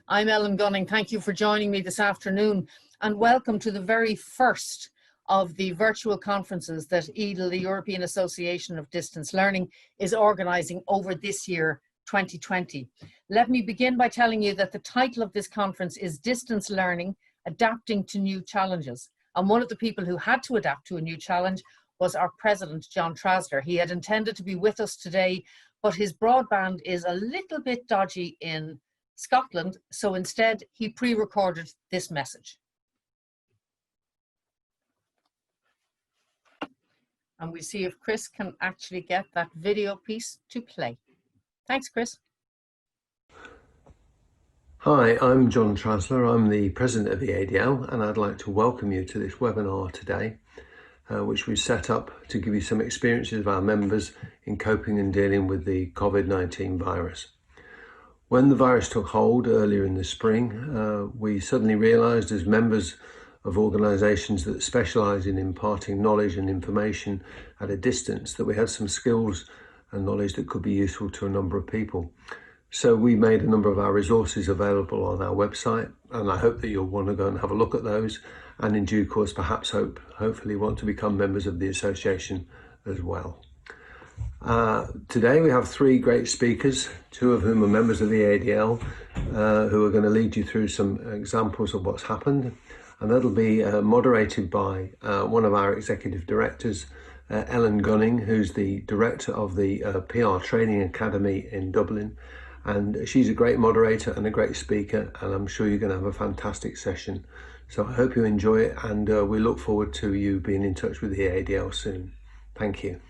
I'm Ellen Gunning. Thank you for joining me this afternoon, and welcome to the very first of the virtual conferences that EADL, the European Association of Distance Learning, is organising over this year, 2020. Let me begin by telling you that the title of this conference is Distance Learning, Adapting to New Challenges. And one of the people who had to adapt to a new challenge was our president, Jongh Trasler. He had intended to be with us today, but his broadband is a little bit dodgy in Scotland, so instead he pre-recorded this message. And we'll see if Chris can actually get that video piece to play. Thanks, Chris. Hi, I'm Jongh Trasler. I'm the president of EADL, and I'd like to welcome you to this webinar today, which we set up to give you some experiences of our members in coping and dealing with the COVID-19 virus. When the virus took hold earlier in the spring, we suddenly realised as members of organisations that specialise in imparting knowledge and information at a distance that we had some skills and knowledge that could be useful to a number of people. So we made a number of our resources available on our website, and I hope that you'll want to go and have a look at those, and in due course perhaps hopefully want to become members of the association as well. Today we have three great speakers, two of whom are members of the EADL, who are going to lead you through some examples of what's happened, and that'll be moderated by one of our executive directors, Ellen Gunning, who's the director of the PR Training Academy in Dublin, and she's a great moderator and a great speaker, and I'm sure you're going to have a fantastic session. So I hope you enjoy it, and we look forward to you being in touch with the EADL soon. Thank you.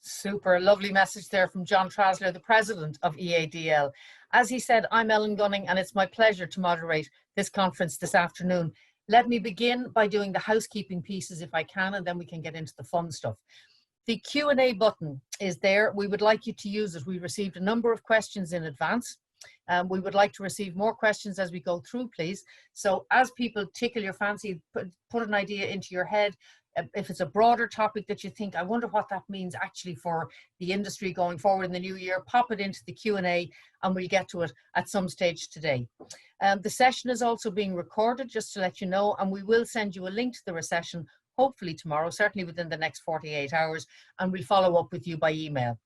Super, lovely message there from Jongh Trasler, the president of EADL. As he said, I'm Ellen Gunning, and it's my pleasure to moderate this conference this afternoon. Let me begin by doing the housekeeping pieces if I can, and then we can get into the fun stuff. The Q&A button is there. We would like you to use it. We received a number of questions in advance. We would like to receive more questions as we go through, please. So as people tickle your fancy, put an idea into your head. If it's a broader topic that you think, I wonder what that means actually for the industry going forward in the new year, pop it into the Q&A and we'll get to it at some stage today. The session is also being recorded, just to let you know, and we will send you a link to the session, hopefully tomorrow, certainly within the next 48 hours, and we'll follow up with you by email.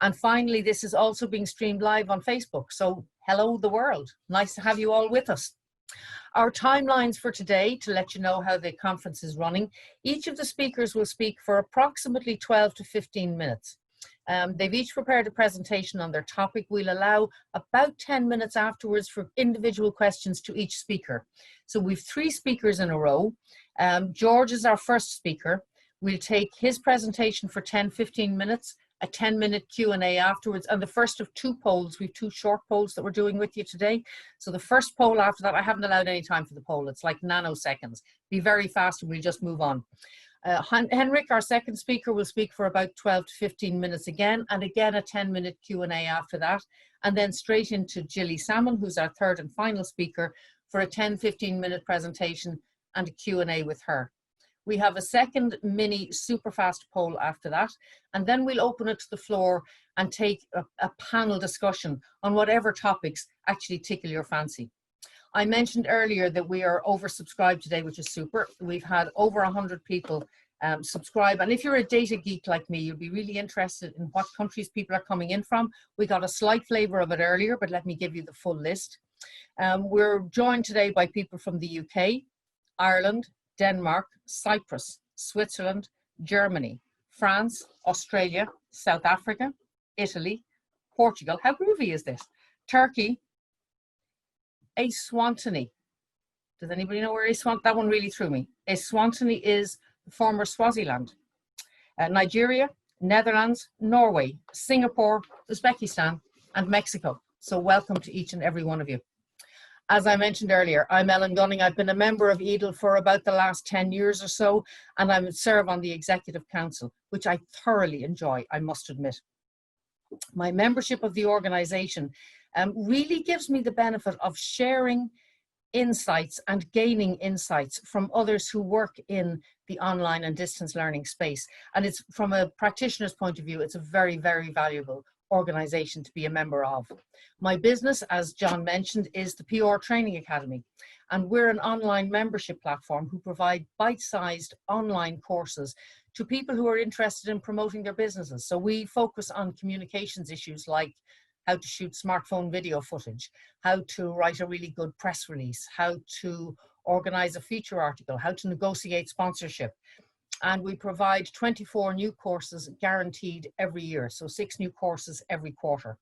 And finally, this is also being streamed live on Facebook. So hello the world, nice to have you all with us. Our timelines for today, to let you know how the conference is running. Each of the speakers will speak for approximately 12 to 15 minutes. They've each prepared a presentation on their topic. We'll allow about 10 minutes afterwards for individual questions to each speaker. So we've three speakers in a row. George is our first speaker. We'll take his presentation for 10-15 minutes, a 10-minute Q&A afterwards, and the first of two polls. We've two short polls that we're doing with you today. So the first poll after that, I haven't allowed any time for the poll. It's like nanoseconds. Be very fast and we'll just move on. Henrik, our second speaker, will speak for about 12 to 15 minutes again, and again a 10-minute Q&A after that, and then straight into Gilly Salmon, who's our third and final speaker, for a 10-15-minute presentation and a Q&A with her. We have a second mini super fast poll after that, and then we'll open it to the floor and take a panel discussion on whatever topics actually tickle your fancy. I mentioned earlier that we are oversubscribed today, which is super. We've had over 100 people subscribe, and if you're a data geek like me, you'll be really interested in what countries people are coming in from. We got a slight flavour of it earlier, but let me give you the full list. We're joined today by people from the UK, Ireland, Denmark, Cyprus, Switzerland, Germany, France, Australia, South Africa, Italy, Portugal. How groovy is this? Turkey, Eswatini. Does anybody know where Eswatini? That one really threw me. Eswatini is the former Swaziland. Nigeria, Netherlands, Norway, Singapore, Uzbekistan, and Mexico. So welcome to each and every one of you. As I mentioned earlier, I'm Ellen Gunning. I've been a member of EADL for about the last 10 years or so, and I serve on the Executive Council, which I thoroughly enjoy, I must admit. My membership of the organisation really gives me the benefit of sharing insights and gaining insights from others who work in the online and distance learning space. And it's, from a practitioner's point of view, it's a very, very valuable organization to be a member of. My business, as John mentioned, is the PR Training Academy, and we're an online membership platform who provide bite-sized online courses to people who are interested in promoting their businesses. So we focus on communications issues like how to shoot smartphone video footage, how to write a really good press release, how to organize a feature article, how to negotiate sponsorship. And we provide 24 new courses guaranteed every year, so 6 new courses every quarter.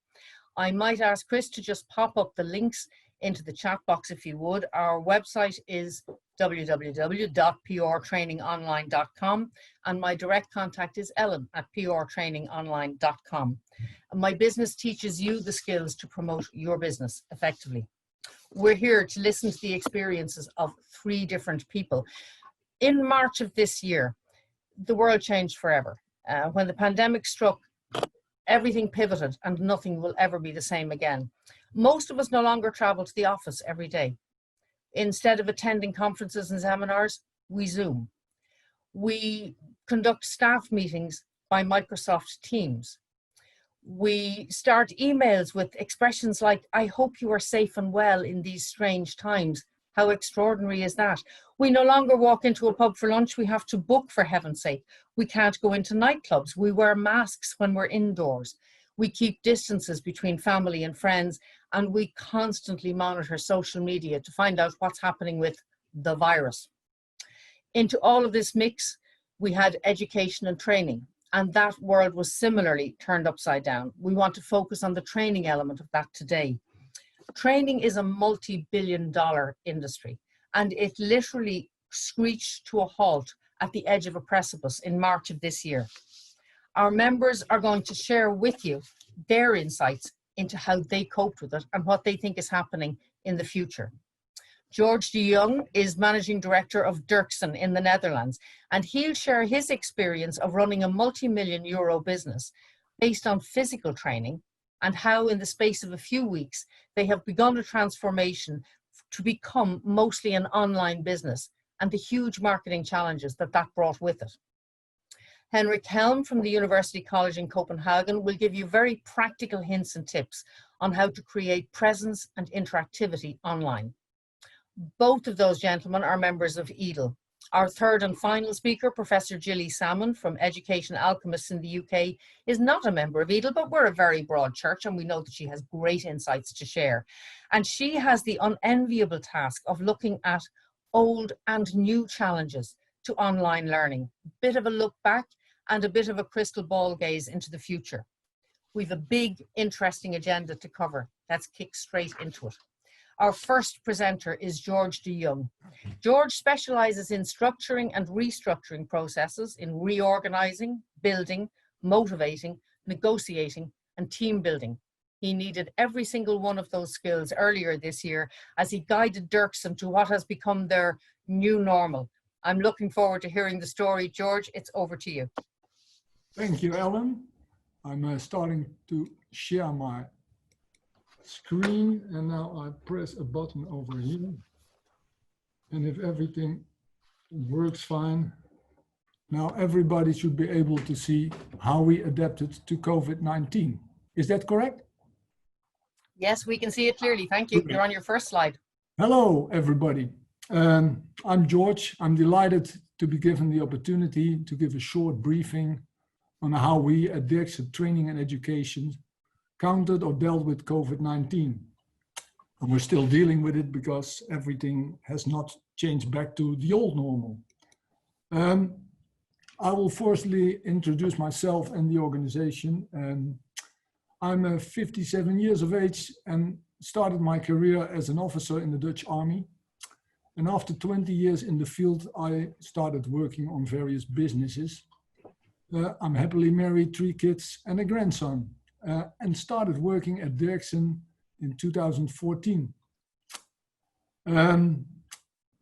I might ask Chris to just pop up the links into the chat box if you would. Our website is www.prtrainingonline.com, and my direct contact is ellen@prtrainingonline.com. My business teaches you the skills to promote your business effectively. We're here to listen to the experiences of 3 different people. In March of this year, the world changed forever. When the pandemic struck, everything pivoted and nothing will ever be the same again. Most of us no longer travel to the office every day. Instead of attending conferences and seminars, we Zoom. We conduct staff meetings by Microsoft Teams. We start emails with expressions like, "I hope you are safe and well in these strange times." How extraordinary is that? We no longer walk into a pub for lunch. We have to book, for heaven's sake. We can't go into nightclubs. We wear masks when we're indoors. We keep distances between family and friends, and we constantly monitor social media to find out what's happening with the virus. Into all of this mix, we had education and training, and that world was similarly turned upside down. We want to focus on the training element of that today. Training is a multi-billion-dollar industry, and it literally screeched to a halt at the edge of a precipice in March of this year. Our members are going to share with you their insights into how they coped with it and what they think is happening in the future. Jongh is Managing Director of Dirksen in the Netherlands, and he'll share his experience of running a multi-million euro business based on physical training, and how in the space of a few weeks, they have begun a transformation to become mostly an online business, and the huge marketing challenges that that brought with it. Henrik Helms from the University College in Copenhagen will give you very practical hints and tips on how to create presence and interactivity online. Both of those gentlemen are members of EADL. Our third and final speaker, Professor Gilly Salmon from Education Alchemists in the UK, is not a member of EADL, but we're a very broad church, and we know that she has great insights to share. And she has the unenviable task of looking at old and new challenges to online learning. A bit of a look back and a bit of a crystal ball gaze into the future. We've a big, interesting agenda to cover. Let's kick straight into it. Our first presenter is Jongh. Jongh specializes in structuring and restructuring processes, in reorganizing, building, motivating, negotiating, and team building. He needed every single one of those skills earlier this year as he guided Dirksen to what has become their new normal. I'm looking forward to hearing the story. Jongh, it's over to you. Thank you, Ellen. I'm starting to share my screen, and now I press a button over here, and if everything works fine, now everybody should be able to see how we adapted to COVID-19. Is that correct? Yes, we can see it clearly. Thank you. You're on your first slide. Hello, everybody. I'm Jongh. I'm delighted to be given the opportunity to give a short briefing on how we at Dirksen Training and Education countered or dealt with COVID-19. And we're still dealing with it because everything has not changed back to the old normal. I will firstly introduce myself and the organization. I'm 57 years of age and started my career as an officer in the Dutch Army. And after 20 years in the field, I started working on various businesses. I'm happily married, 3 kids and a grandson. And started working at Dirksen in 2014.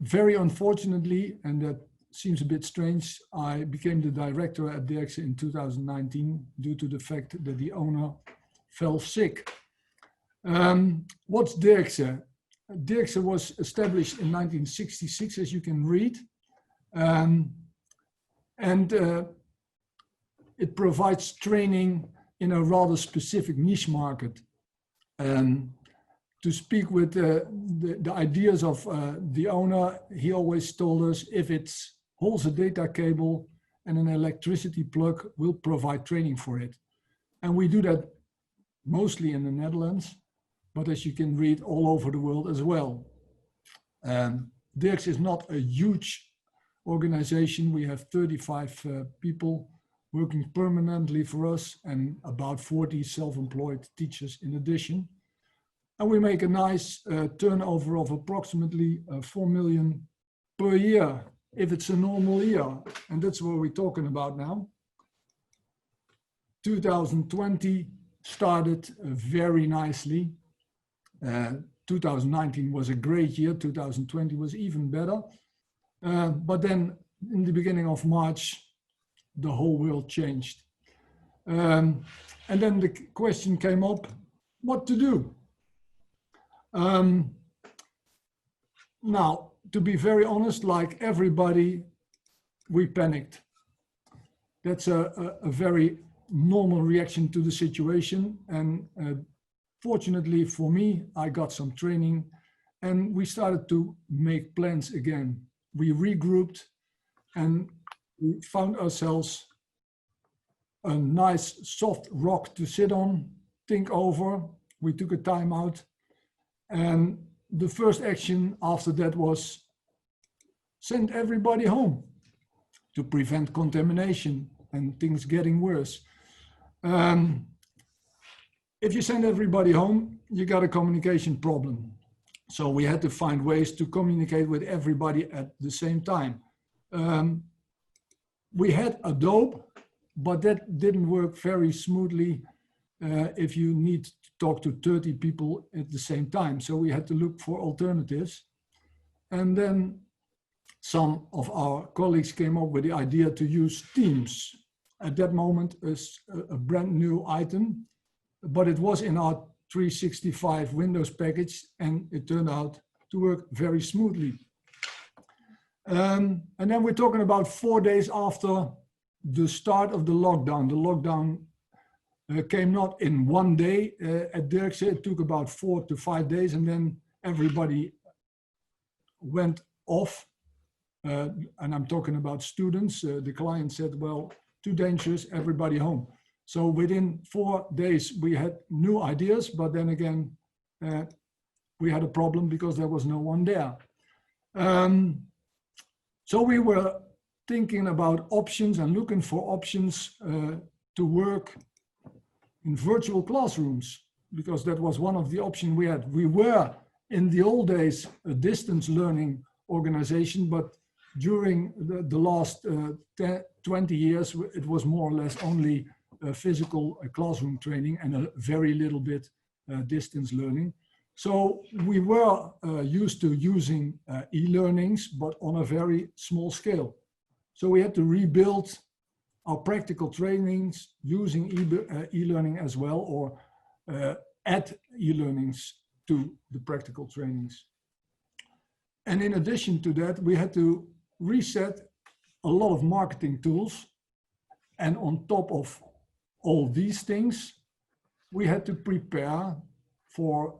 Very unfortunately, and that seems a bit strange, I became the director at Dirksen in 2019 due to the fact that the owner fell sick. What's Dirksen? Dirksen was established in 1966, as you can read. It provides training in a rather specific niche market. To speak with the ideas of the owner, he always told us if it holds a data cable and an electricity plug, we'll provide training for it. And we do that mostly in the Netherlands, but as you can read, all over the world as well. Dirksen is not a huge organization. We have 35 people working permanently for us and about 40 self-employed teachers in addition. And we make a nice turnover of approximately 4 million per year, if it's a normal year. And that's what we're talking about now. 2020 started very nicely. 2019 was a great year. 2020 was even better. But then in the beginning of March, the whole world changed. And then the question came up, what to do? Now, to be very honest, like everybody, we panicked. That's a very normal reaction to the situation. And fortunately for me, I got some training and we started to make plans again. We regrouped and we found ourselves a nice soft rock to sit on, think over. We took a time out. And the first action after that was send everybody home to prevent contamination and things getting worse. If you send everybody home, you got a communication problem. So we had to find ways to communicate with everybody at the same time. We had Adobe, but that didn't work very smoothly if you need to talk to 30 people at the same time. So we had to look for alternatives. And then some of our colleagues came up with the idea to use Teams. At that moment, as a brand new item, but it was in our 365 Windows package, and it turned out to work very smoothly. And then we're talking about 4 days after the start of the lockdown. The lockdown came not in one day at Dirksen. It took about 4 to 5 days, and then everybody went off. And I'm talking about students. The client said, well, too dangerous, everybody home. So within 4 days, we had new ideas, but then again, we had a problem because there was no one there. So we were thinking about options and looking for options to work in virtual classrooms, because that was one of the options we had. We were in the old days a distance learning organization, but during the last 20 years, it was more or less only physical classroom training and a very little bit distance learning. So we were used to using e-learnings, but on a very small scale. So we had to rebuild our practical trainings using e-learning as well, or add e-learnings to the practical trainings. And in addition to that, we had to reset a lot of marketing tools. And on top of all these things, we had to prepare for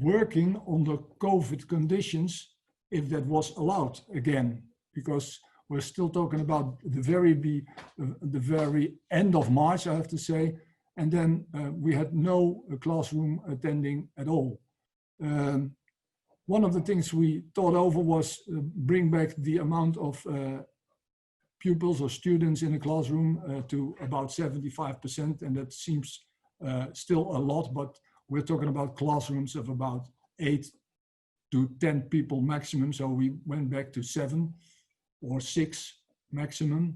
working under COVID conditions, if that was allowed again, because we're still talking about the very end of March, I have to say, and then we had no classroom attending at all. One of the things we thought over was bring back the amount of pupils or students in a classroom to about 75%, and that seems still a lot, but we're talking about classrooms of about 8 to 10 people maximum, so we went back to 7 or 6 maximum.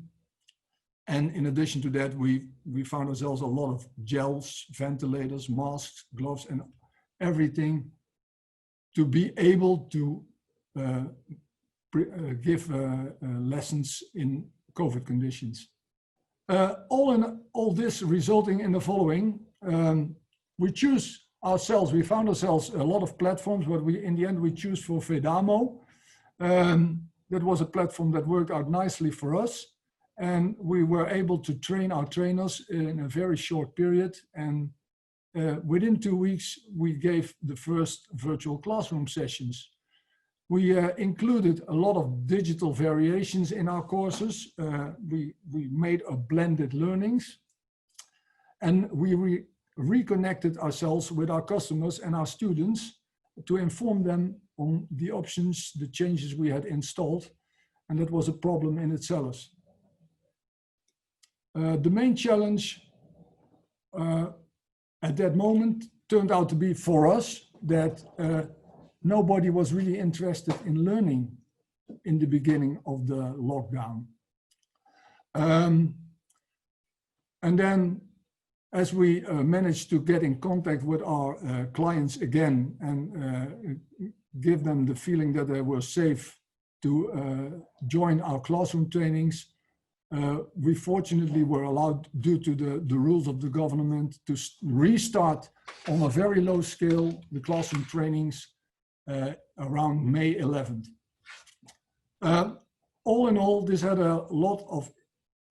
And in addition to that, we found ourselves a lot of gels, ventilators, masks, gloves, and everything to be able to give lessons in COVID conditions. All in all this resulting in the following, we choose ourselves, we found ourselves a lot of platforms, but in the end we choose for Vedamo. That was a platform that worked out nicely for us. And we were able to train our trainers in a very short period. And within 2 weeks, we gave the first virtual classroom sessions. We included a lot of digital variations in our courses. We made a blended learnings. And we reconnected ourselves with our customers and our students to inform them on the options, the changes we had installed. And that was a problem in itself. The main challenge at that moment turned out to be for us that nobody was really interested in learning in the beginning of the lockdown. And then as we managed to get in contact with our clients again and give them the feeling that they were safe to join our classroom trainings, we fortunately were allowed, due to the rules of the government, to restart on a very low scale the classroom trainings around May 11th. All in all, this had a lot of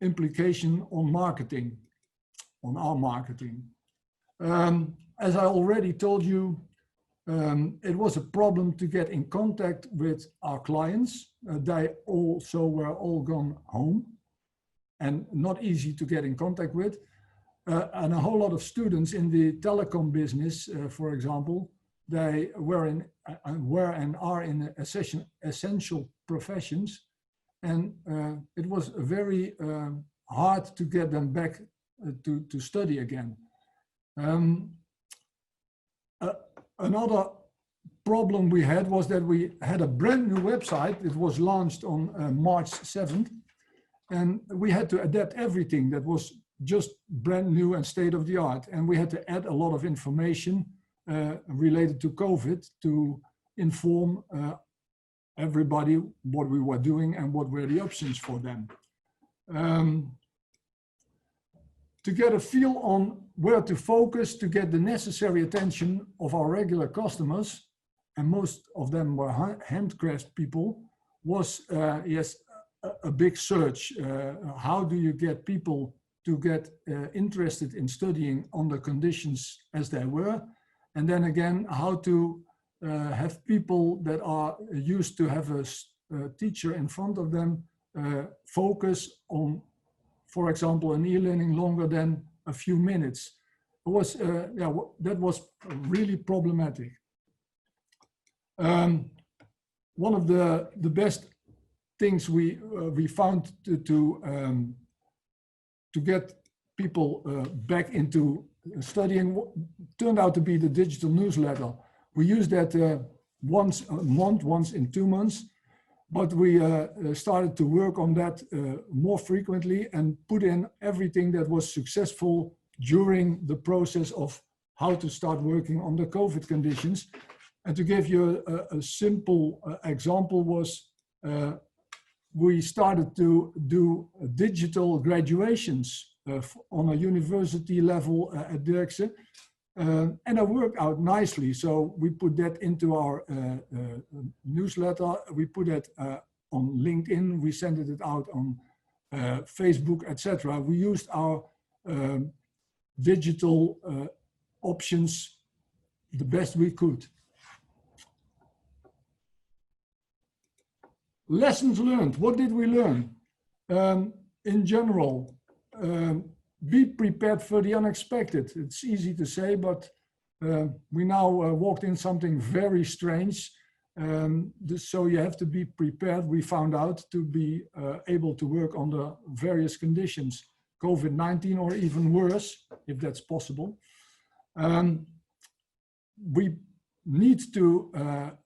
implication on marketing, on our marketing. As I already told you, it was a problem to get in contact with our clients. They also were all gone home and not easy to get in contact with. And a whole lot of students in the telecom business, for example, they were and are in essential professions. And it was very hard to get them back to study again. Another problem we had was that we had a brand new website. It was launched on March 7th. And we had to adapt everything that was just brand new and state of the art. And we had to add a lot of information related to COVID to inform everybody what we were doing and what were the options for them. To get a feel on where to focus to get the necessary attention of our regular customers, and most of them were handcraft people, was a big search. How do you get people to get interested in studying under conditions as they were? And then again, how to have people that are used to have a teacher in front of them focus on, for example, an e-learning longer than a few minutes. It was, that was really problematic. One of the best things we found to get people back into studying turned out to be the digital newsletter. We used that once a month, once in 2 months, but we started to work on that more frequently and put in everything that was successful during the process of how to start working on the COVID conditions. And to give you a simple example was, we started to do digital graduations on a university level at Dirksen, and it worked out nicely. So we put that into our newsletter. We put it on LinkedIn. We sent it out on Facebook, etc. We used our digital options the best we could. Lessons learned. What did we learn? In general, be prepared for the unexpected. It's easy to say, but we now walked in something very strange. So you have to be prepared, we found out, to be able to work under various conditions, COVID-19 or even worse, if that's possible. We need to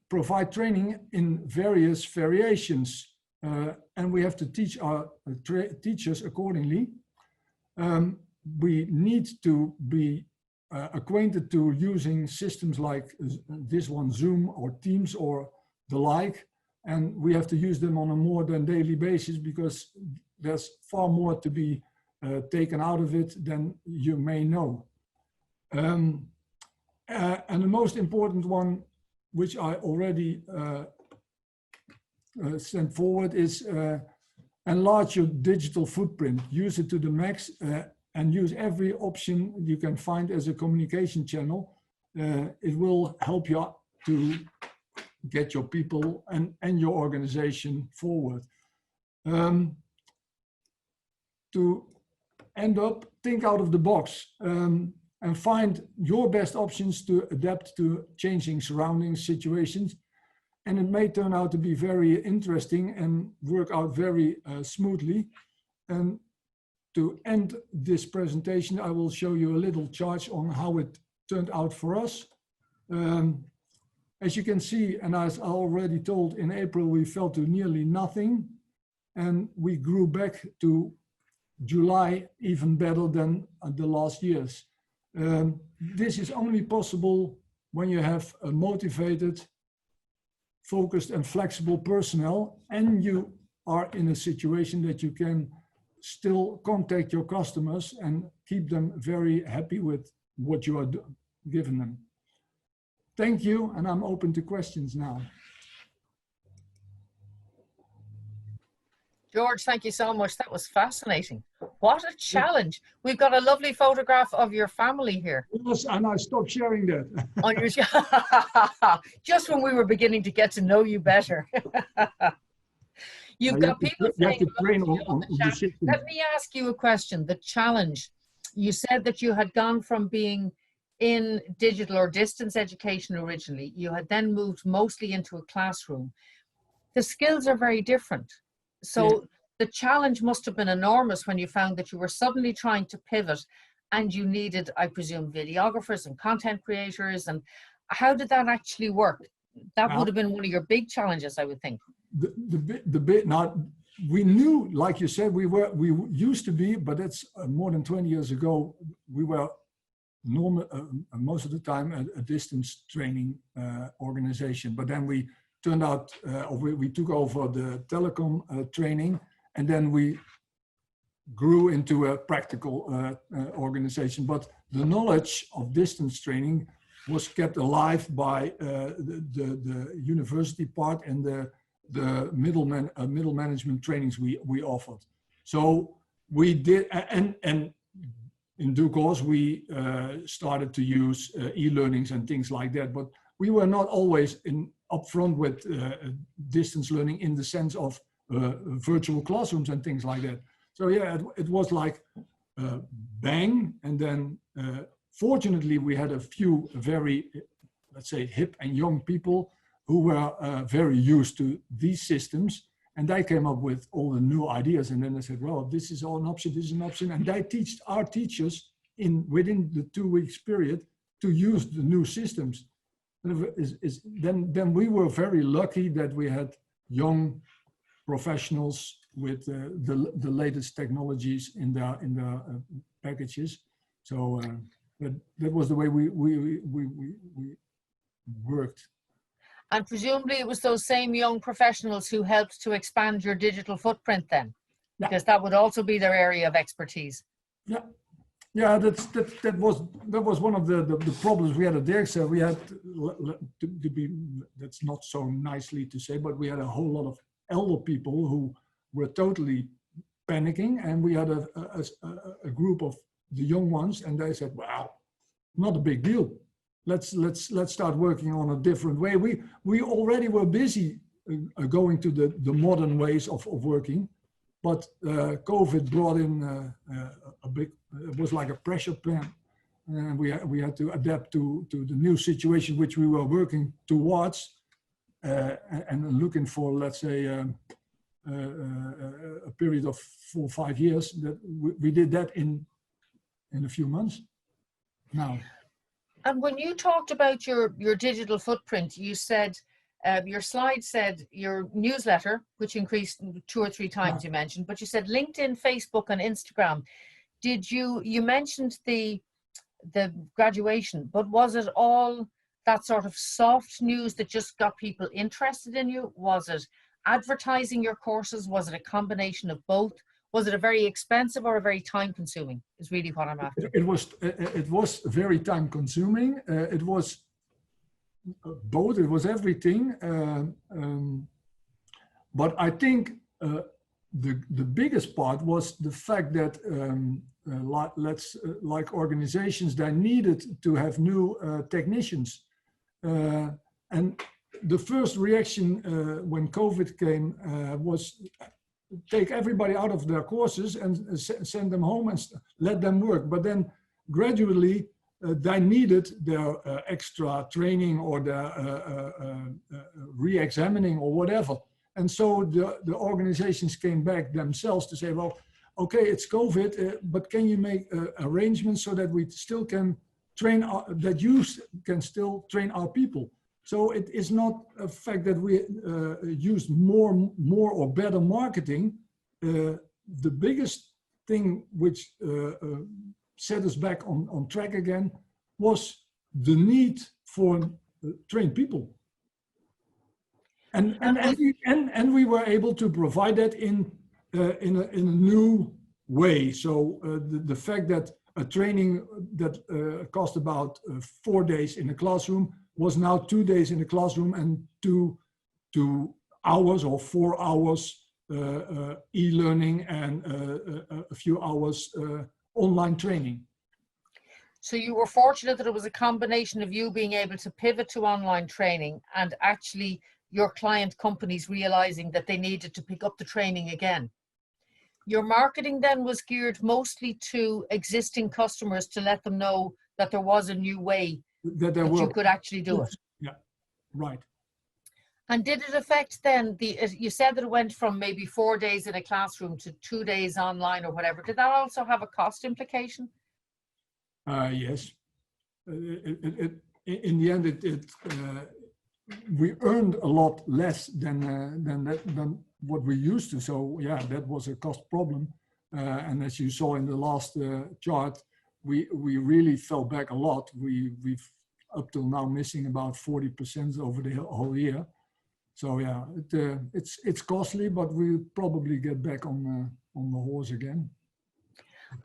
provide training in various variations, and we have to teach our teachers accordingly. We need to be acquainted to using systems like this one, Zoom or Teams or the like, and we have to use them on a more than daily basis because there's far more to be taken out of it than you may know. And the most important one, which I already sent forward, is enlarge your digital footprint, use it to the max, and use every option you can find as a communication channel. It will help you to get your people and your organization forward. To end up, think out of the box and find your best options to adapt to changing surrounding situations. And it may turn out to be very interesting and work out very smoothly. And to end this presentation, I will show you a little chart on how it turned out for us. As you can see, and as I already told, in April, we fell to nearly nothing. And we grew back to July even better than the last years. This is only possible when you have a motivated, focused and flexible personnel, and you are in a situation that you can still contact your customers and keep them very happy with what you are giving them. Thank you, and I'm open to questions now. George, thank you so much. That was fascinating. What a challenge. We've got a lovely photograph of your family here. Yes, and I stopped sharing that. On your just when we were beginning to get to know you better. You've got people saying, on the system. Let me ask you a question. The challenge, you said that you had gone from being in digital or distance education originally. You had then moved mostly into a classroom. The skills are very different. So the challenge must have been enormous when you found that you were suddenly trying to pivot and you needed, I presume, videographers and content creators. And how did that actually work? That would have been one of your big challenges, I would think. Now, we knew, like you said, we used to be, but that's more than 20 years ago, we were normal, most of the time a distance training organization. But then we turned out, we took over the telecom training, and then we grew into a practical organization. But the knowledge of distance training was kept alive by the university part and the middle management trainings we offered. So we did, and in due course, we started to use e-learnings and things like that. But we were not always upfront with distance learning in the sense of virtual classrooms and things like that. So yeah, it was like bang, and then fortunately we had a few very, let's say, hip and young people who were very used to these systems, and they came up with all the new ideas. And then they said, well, this is an option, this is an option, and they teach our teachers within the 2 weeks period to use the new systems. Then we were very lucky that we had young professionals with the latest technologies in their packages. So that was the way we worked. And presumably it was those same young professionals who helped to expand your digital footprint then, because that would also be their area of expertise. Yeah, that was one of the problems we had at Dirksen. We had to be, that's not so nicely to say, but we had a whole lot of elder people who were totally panicking, and we had a group of the young ones, and they said, "Wow, not a big deal. Let's start working on a different way." We already were busy going to the modern ways of working, but COVID brought in a big. It was like a pressure plan, and we had to adapt to the new situation which we were working towards, and looking for, let's say, a period of 4 or 5 years. That we did that in a few months now. And when you talked about your digital footprint, you said, your slide said your newsletter, which increased 2 or 3 times, you mentioned, but you said LinkedIn, Facebook and Instagram. Did you mentioned the graduation, but was it all that sort of soft news that just got people interested in you? Was it advertising your courses? Was it a combination of both? Was it a very expensive or a very time consuming is really what I'm after. It was very time consuming. It was both, it was everything. But I think the biggest part was the fact that like organizations that needed to have new technicians, and the first reaction when COVID came was take everybody out of their courses and send them home and let them work. But then gradually they needed their extra training or their re-examining or whatever. And so the organizations came back themselves to say, well, okay, it's COVID, but can you make arrangements so that we still can train, that you can still train our people? So it is not a fact that we used more or better marketing. The biggest thing which set us back on track again was the need for trained people. And we were able to provide that in a new way. So the fact that a training that cost about 4 days in a classroom was now 2 days in the classroom and 2 hours or 4 hours e-learning and a few hours online training. So you were fortunate that it was a combination of you being able to pivot to online training and actually your client companies realizing that they needed to pick up the training again. Your marketing then was geared mostly to existing customers to let them know that there was a new way that you could actually do it. Yeah, right. And did it affect then you said that it went from maybe 4 days in a classroom to 2 days online or whatever. Did that also have a cost implication? Yes. In the end, we earned a lot less than what we used to. So yeah, that was a cost problem. And as you saw in the last chart, we really fell back a lot. We've up till now missing about 40% over the whole year. So yeah, it's costly, but we'll probably get back on the horse again.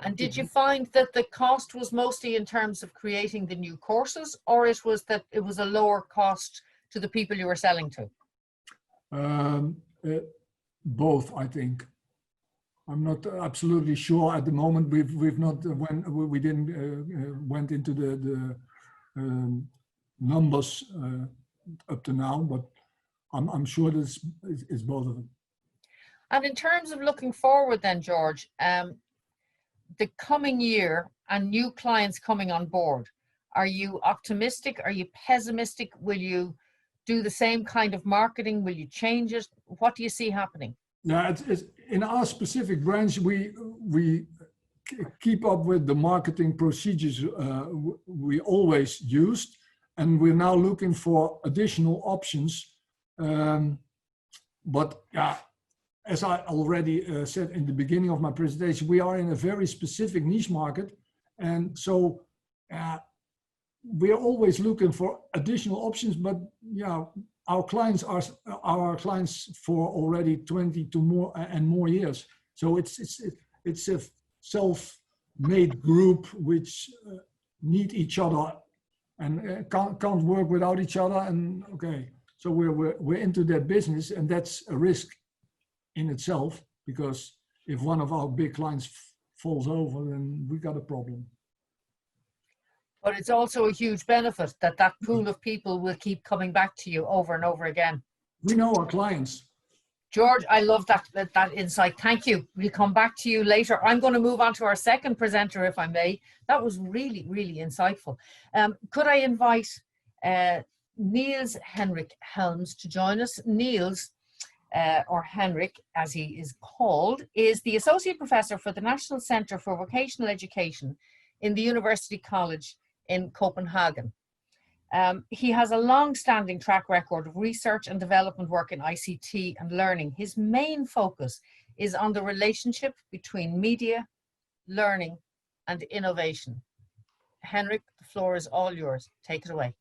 And did you find that the cost was mostly in terms of creating the new courses, or it was that it was a lower cost to the people you were selling to? Both, I think. I'm not absolutely sure at the moment. We've not we didn't went into the numbers up to now, but I'm sure this is both of them. And in terms of looking forward, then, George, the coming year and new clients coming on board, are you optimistic? Are you pessimistic? Will you do the same kind of marketing? Will you change it? What do you see happening? Yeah, it's in our specific branch, we keep up with the marketing procedures we always used, and we're now looking for additional options. But yeah, as I already said in the beginning of my presentation, we are in a very specific niche market, and so we are always looking for additional options. But yeah, our clients are our clients for already 20 and more years. So it's a self-made group which need each other and can't work without each other. And okay, so we're into that business, and that's a risk in itself, because if one of our big clients falls over, then we got a problem. But it's also a huge benefit that that pool of people will keep coming back to you over and over again. We know our clients. George, I love that insight. Thank you. We'll come back to you later. I'm going to move on to our second presenter, if I may. That was really, really insightful. Could I invite Niels Henrik Helms to join us? Niels, or Henrik, as he is called, is the Associate Professor for the National Centre for Vocational Education in the University College in Copenhagen. He has a long-standing track record of research and development work in ICT and learning. His main focus is on the relationship between media, learning, and innovation. Henrik, the floor is all yours. Take it away.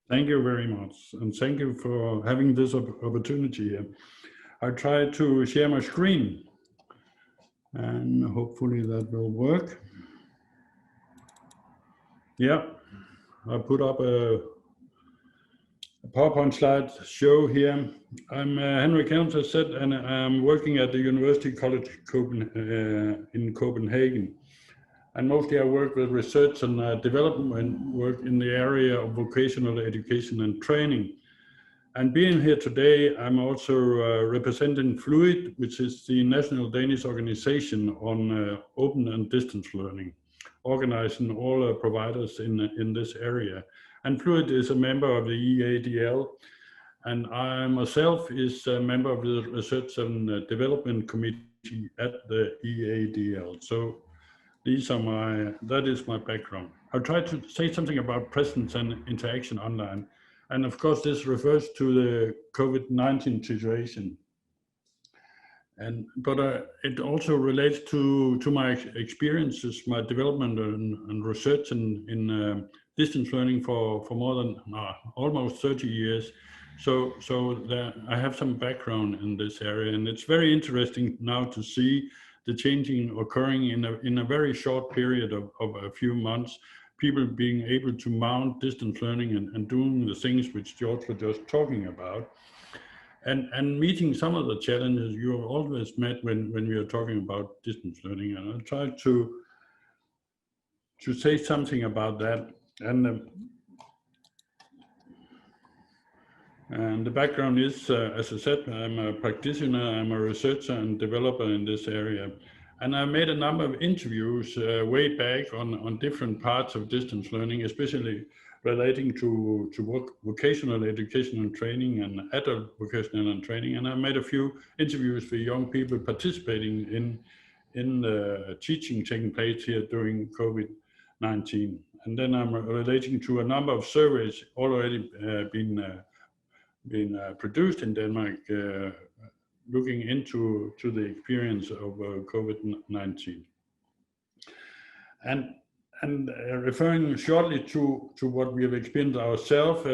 Thank you very much, and thank you for having this opportunity here. I try to share my screen, and hopefully that will work. Yeah, I put up a PowerPoint slide show here. I'm Henrik Helms, as said, and I'm working at the University College in Copenhagen. And mostly I work with research and development work in the area of vocational education and training. And being here today, I'm also representing Fluid, which is the national Danish organization on open and distance learning, organizing all providers in this area. And Fluid is a member of the EADL, and I myself is a member of the Research and Development Committee at the EADL. So that is my background. I'll try to say something about presence and interaction online. And of course, this refers to the COVID-19 situation. But it also relates to my experiences, my development and research in distance learning for more than almost 30 years. So I have some background in this area, and it's very interesting now to see the changing occurring in a very short period of a few months. People being able to mount distance learning and doing the things which George was just talking about, and meeting some of the challenges you have always met when we are talking about distance learning. And I'll try to say something about that. And the background is, as I said, I'm a practitioner, I'm a researcher and developer in this area. And I made a number of interviews way back on different parts of distance learning, especially relating to vocational education and training and adult vocational and training. And I made a few interviews for young people participating in the teaching taking place here during COVID-19. And then I'm relating to a number of surveys already been produced in Denmark, looking into the experience of COVID-19. And referring shortly to what we have experienced ourselves,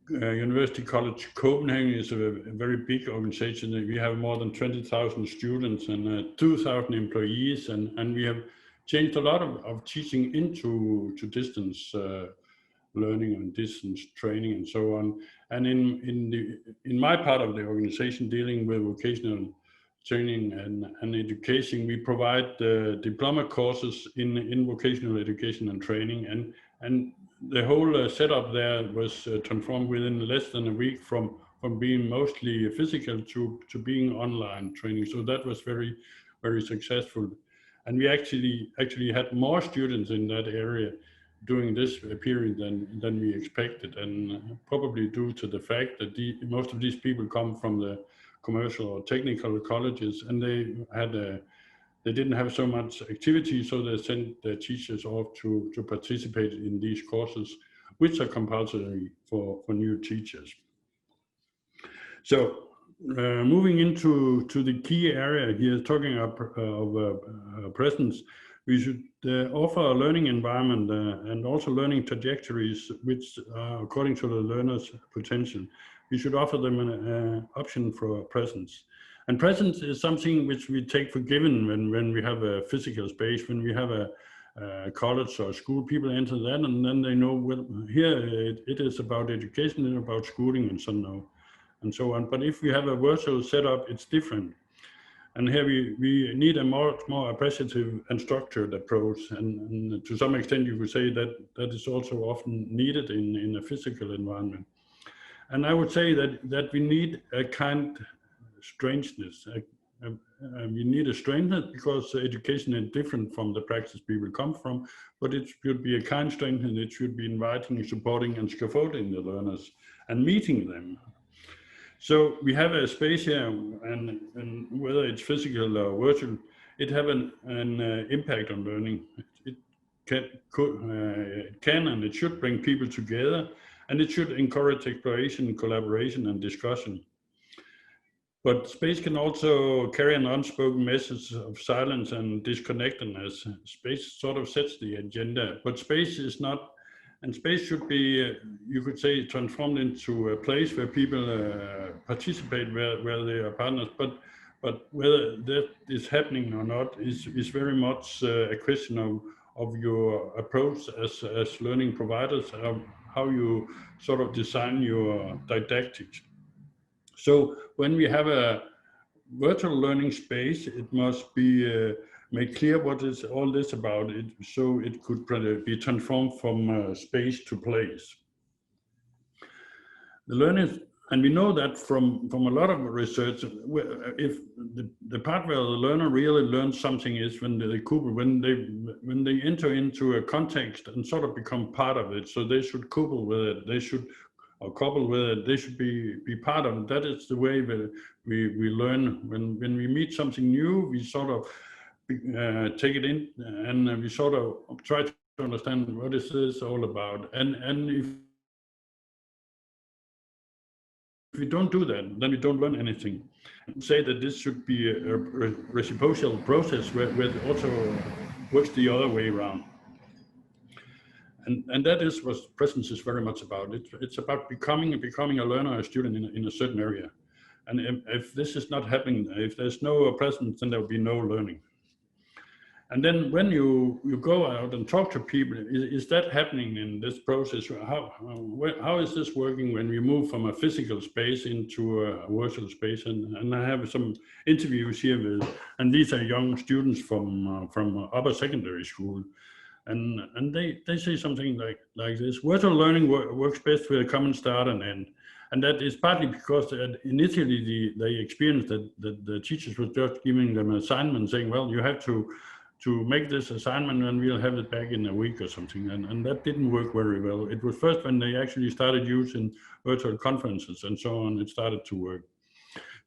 University College Copenhagen is a very big organization. We have more than 20,000 students and 2,000 employees, and we have changed a lot of teaching into distance learning and distance training and so on. And in my part of the organization dealing with vocational training and education, we provide diploma courses in vocational education and training, and the whole setup there was transformed within less than a week from being mostly physical to being online training. So that was very, very successful. And we actually had more students in that area during this period than we expected, and probably due to the fact that most of these people come from the commercial or technical colleges, and they didn't have so much activity, so they sent their teachers off to participate in these courses, which are compulsory for new teachers. So moving into the key area here, talking of presence, we should offer a learning environment and also learning trajectories which are according to the learner's potential. We should offer them an option for presence. And presence is something which we take for given when we have a physical space, when we have a college or school, people enter that and then they know, well, here it is about education and about schooling and so on. But if we have a virtual setup, it's different. And here we need a much more appreciative and structured approach. And to some extent, you could say that is also often needed in a physical environment. And I would say that we need a kind of strangeness. We need a strangeness because education is different from the practice people come from, but it should be a kind strangeness. It should be inviting, supporting, and scaffolding the learners and meeting them. So we have a space here, and whether it's physical or virtual, it have an impact on learning. It can and it should bring people together, and it should encourage exploration, collaboration, and discussion. But space can also carry an unspoken message of silence and disconnectedness. Space sort of sets the agenda, but space is not. And space should be, you could say, transformed into a place where people participate, where they are partners. But whether that is happening or not is very much a question of your approach as learning providers, how you sort of design your didactics. So when we have a virtual learning space, it must be made clear what is all this about, so it could be transformed from space to place. The learners, and we know that from a lot of research, if the part where the learner really learns something is when they enter into a context and sort of become part of it. So they should couple with it. They should couple with it. They should be part of it. That is the way we learn. When we meet something new, we sort of take it in, and we sort of try to understand what is this all about. And if we don't do that, then we don't learn anything. Say that this should be a reciprocal process where it also works the other way around. And that is what presence is very much about. It's about becoming a learner, a student in a certain area. And if this is not happening, if there's no presence, then there will be no learning. And then when you go out and talk to people, is that happening in this process? How is this working when we move from a physical space into a virtual space? And I have some interviews here with, and these are young students from upper secondary school. And they say something like this: virtual learning works best with a common start and end. And that is partly because initially they experienced that the teachers were just giving them an assignment, saying, well, you have to make this assignment and we'll have it back in a week or something. And that didn't work very well. It was first when they actually started using virtual conferences and so on, it started to work.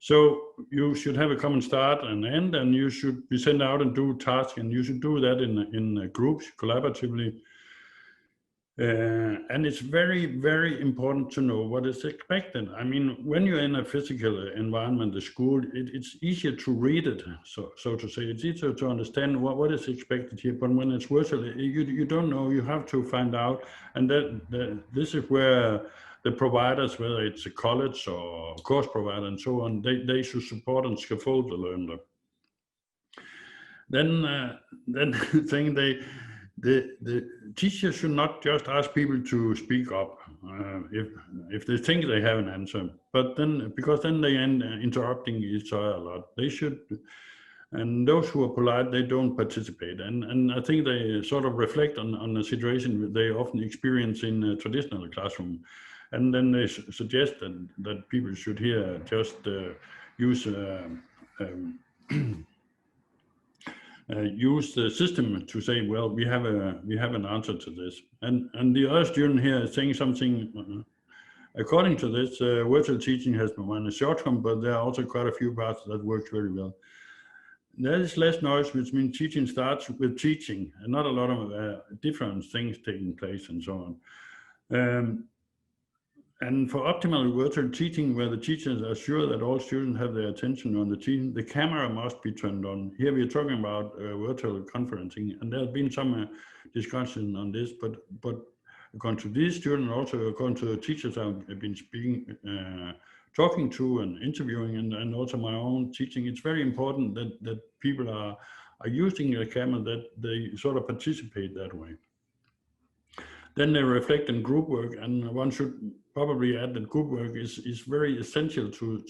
So you should have a common start and end, and you should be sent out and do tasks, and you should do that in groups, collaboratively. And it's very, very important to know what is expected. I mean, when you're in a physical environment, the school, it's easier to read it, so to say. It's easier to understand what is expected here. But when it's virtual, you don't know. You have to find out. And this is where the providers, whether it's a college or course provider and so on, they should support and scaffold the learner. Then saying the teacher should not just ask people to speak up if they think they have an answer, but then, because then they end interrupting each other a lot. They should, and those who are polite, they don't participate. And I think they sort of reflect on the situation they often experience in a traditional classroom. And then they suggest that people should here just use use the system to say, well, we have an answer to this. And the other student here is saying something. According to this, virtual teaching has been a shortcoming, but there are also quite a few parts that work very well. There is less noise, which means teaching starts with teaching, and not a lot of different things taking place and so on. And for optimal virtual teaching, where the teachers are sure that all students have their attention on the teaching, the camera must be turned on. Here we are talking about virtual conferencing, and there has been some discussion on this, but according to these students, also according to the teachers I've been speaking, talking to and interviewing, and also my own teaching, it's very important that people are using the camera, that they sort of participate that way. Then they reflect on group work, and one should probably add that group work is very essential to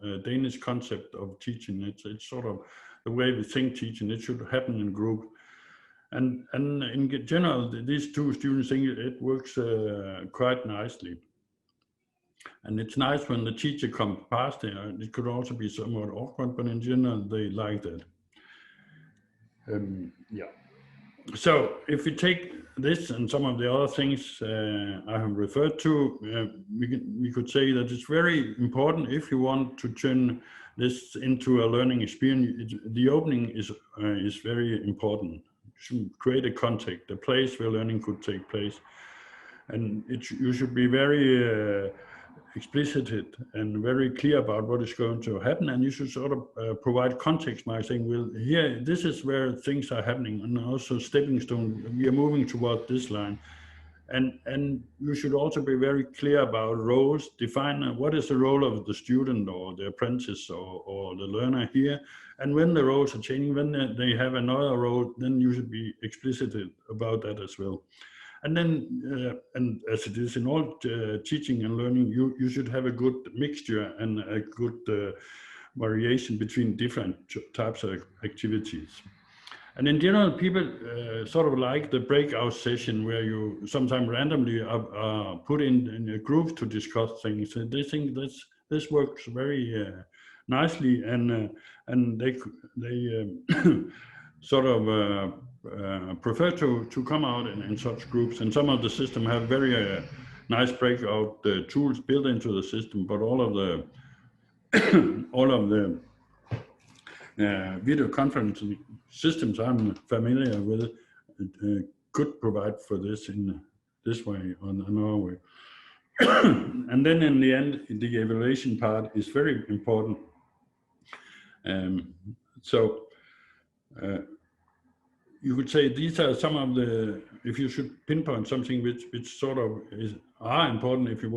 the Danish concept of teaching. It's sort of the way we think teaching. It should happen in group. And in general, these two students think it works quite nicely. And it's nice when the teacher comes past there. It could also be somewhat awkward, but in general, they like that. Yeah. So if we take this and some of the other things I have referred to, we could say that it's very important, if you want to turn this into a learning experience, the opening is very important. You should create a context, a place where learning could take place. And you should be very explicit and very clear about what is going to happen, and you should sort of provide context by saying, well, here, this is where things are happening, and also stepping stone, we are moving toward this line. And you should also be very clear about roles, define what is the role of the student or the apprentice or the learner here, and when the roles are changing, when they have another role, then you should be explicit about that as well. And then, and as it is in all teaching and learning, you should have a good mixture and a good variation between different types of activities. And in general, people sort of like the breakout session where you sometimes randomly are put in a group to discuss things. And they think this works very nicely, and they sort of prefer to come out in such groups. And some of the system have very nice breakout tools built into the system, but all of the video conferencing systems I'm familiar with could provide for this in this way on our way. And then in the end, the evaluation part is very important. So you could say these are some of the, if you should pinpoint something which sort of are important, if you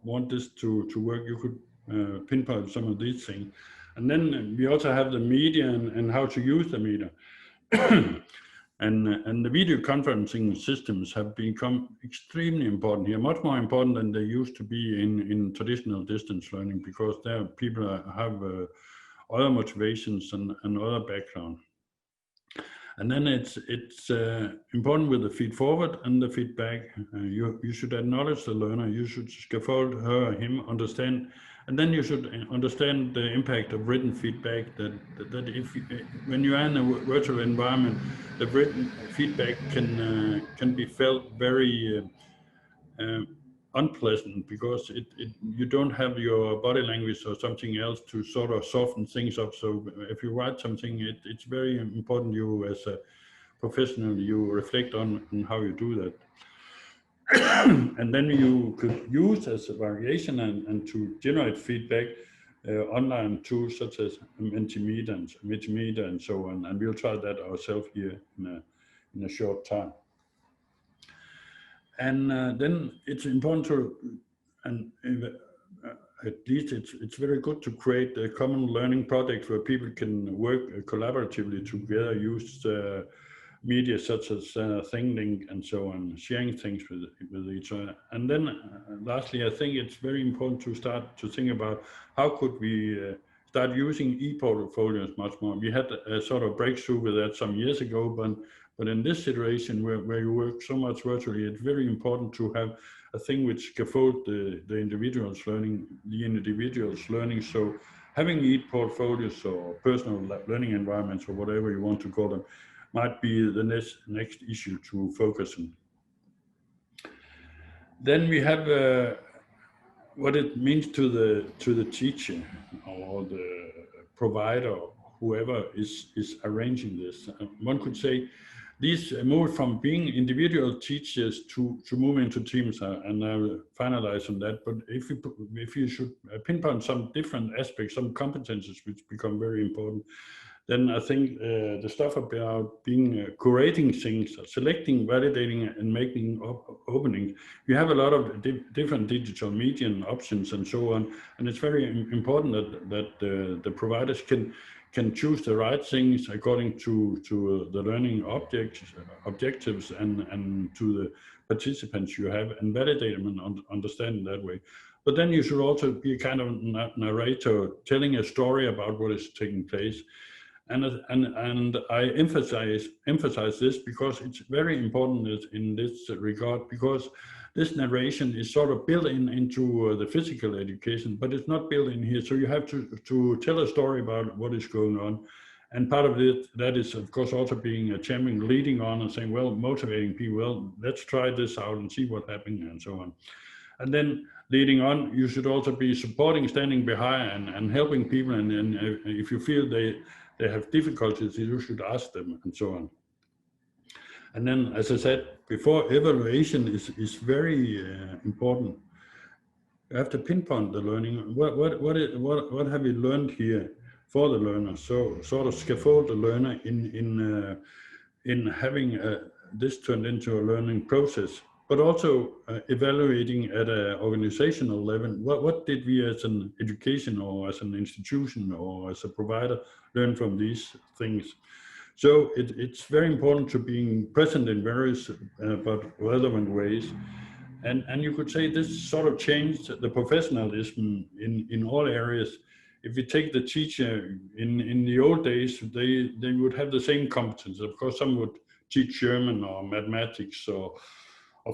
want this to work, you could pinpoint some of these things. And then we also have the media and how to use the media. And the video conferencing systems have become extremely important here, much more important than they used to be in traditional distance learning, because there people have other motivations and other background. And then it's important with the feed forward and the feedback. You should acknowledge the learner, you should scaffold her or him, understand. And then you should understand the impact of written feedback, that if when you are in a virtual environment, the written feedback can be felt very unpleasant, because you don't have your body language or something else to sort of soften things up. So if you write something, it's very important you as a professional, you reflect on how you do that. And then you could use as a variation and to generate feedback online tools such as Mentimeter and so on. And we'll try that ourselves here in a short time. And then it's important to, and at least it's very good to create a common learning project where people can work collaboratively together, use media such as ThinkLink and so on, sharing things with each other. And then lastly, I think it's very important to start to think about how could we start using e-portfolios much more. We had a sort of breakthrough with that some years ago, but in this situation where you work so much virtually, it's very important to have a thing which scaffold the individual's learning, So having e-portfolios or personal learning environments or whatever you want to call them might be the next issue to focus on. Then we have what it means to the teacher or the provider, whoever is arranging this. One could say these moved from being individual teachers to move into teams, and I will finalize on that. But if you should pinpoint some different aspects, some competences which become very important, then I think the stuff about being curating things, selecting, validating, and making openings. You have a lot of different digital media options and so on, and it's very important that the providers can choose the right things according to the learning objectives and to the participants you have, and validate them and understand in that way. But then you should also be a kind of narrator, telling a story about what is taking place. And I emphasize this because it's very important in this regard, because this narration is sort of built into the physical education, but it's not built in here. So you have to tell a story about what is going on. And part of that is, of course, also being a champion, leading on and saying, well, motivating people, well, let's try this out and see what happens and so on. And then leading on, you should also be supporting, standing behind and helping people. And if you feel they have difficulties, you should ask them and so on. And then, as I said before, evaluation is very important. You have to pinpoint the learning. What have you learned here for the learner? So sort of scaffold the learner in having this turned into a learning process, but also evaluating at an organizational level. What did we as an education or as an institution or as a provider learn from these things? So it's very important to being present in various but relevant ways. And you could say this sort of changed the professionalism in all areas. If you take the teacher in the old days, they would have the same competence. Of course, some would teach German or mathematics or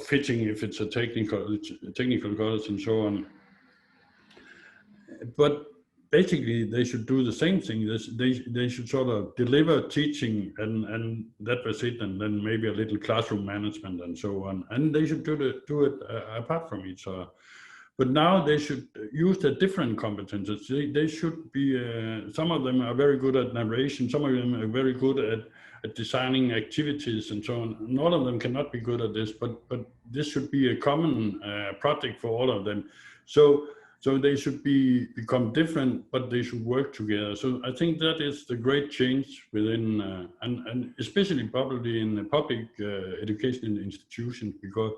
fitting if it's a technical college and so on. But basically, they should do the same thing. They should sort of deliver teaching, and that was it, and then maybe a little classroom management and so on. And they should do it apart from each other. But now they should use the different competences. They should be, some of them are very good at narration, some of them are very good at designing activities and so on. And all of them cannot be good at this, but this should be a common project for all of them. So they should become different, but they should work together. So I think that is the great change within, and especially probably in the public educational institutions, because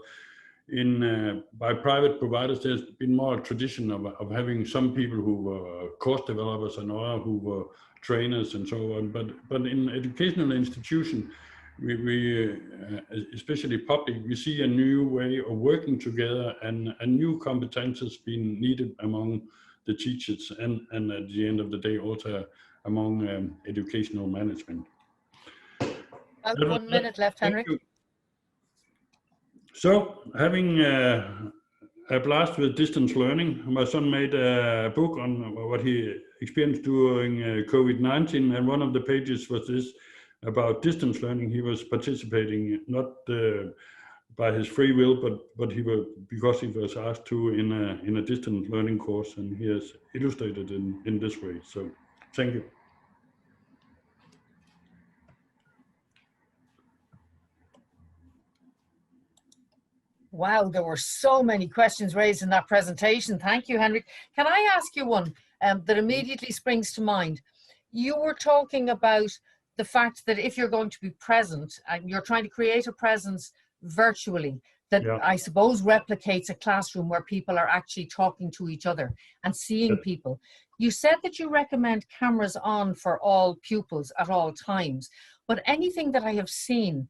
by private providers, there's been more a tradition of having some people who were course developers and others who were trainers and so on. But in educational institutions, we especially public, we see a new way of working together and new competences being needed among the teachers and at the end of the day also among educational management. About 1 minute left, Henrik. So, having a blast with distance learning, my son made a book on what he experienced during COVID-19, and one of the pages was this about distance learning. He was participating not by his free will, but because he was asked to in a distance learning course, and he has illustrated in this way. So, thank you. Wow, there were so many questions raised in that presentation. Thank you, Henrik. Can I ask you one that immediately springs to mind? You were talking about the fact that if you're going to be present and you're trying to create a presence virtually, that I suppose replicates a classroom where people are actually talking to each other and seeing people. You said that you recommend cameras on for all pupils at all times, but anything that I have seen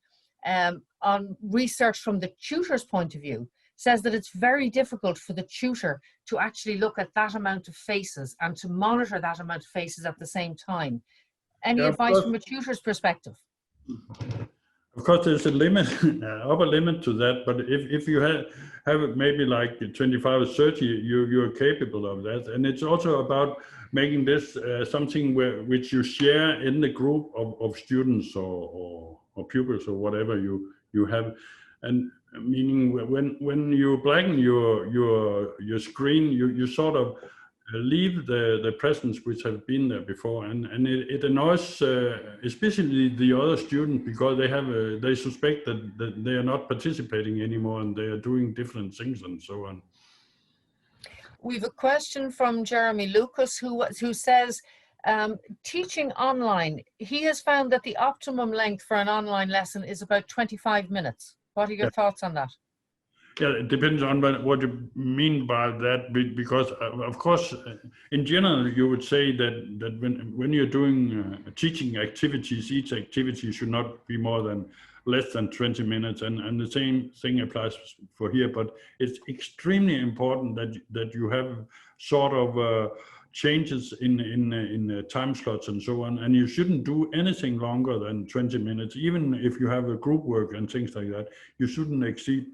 on research from the tutor's point of view says that it's very difficult for the tutor to actually look at that amount of faces and to monitor that amount of faces at the same time. Any advice from a tutor's perspective? Of course, there's a limit, upper limit to that, but if you have it maybe like 25 or 30, you're capable of that. And it's also about making this something which you share in the group of students or pupils or whatever you have. And meaning when you blacken your screen, you sort of leave the presence which have been there before, and it annoys especially the other students, because they suspect that they are not participating anymore and they are doing different things and so on. We've a question from Jeremy Lucas who says, teaching online, he has found that the optimum length for an online lesson is about 25 minutes. What are your thoughts on that? Yeah, it depends on what you mean by that, because of course, in general, you would say that when you're doing teaching activities, each activity should not be more than less than 20 minutes, and the same thing applies for here. But it's extremely important that you have sort of changes in time slots and so on, and you shouldn't do anything longer than 20 minutes. Even if you have a group work and things like that, you shouldn't exceed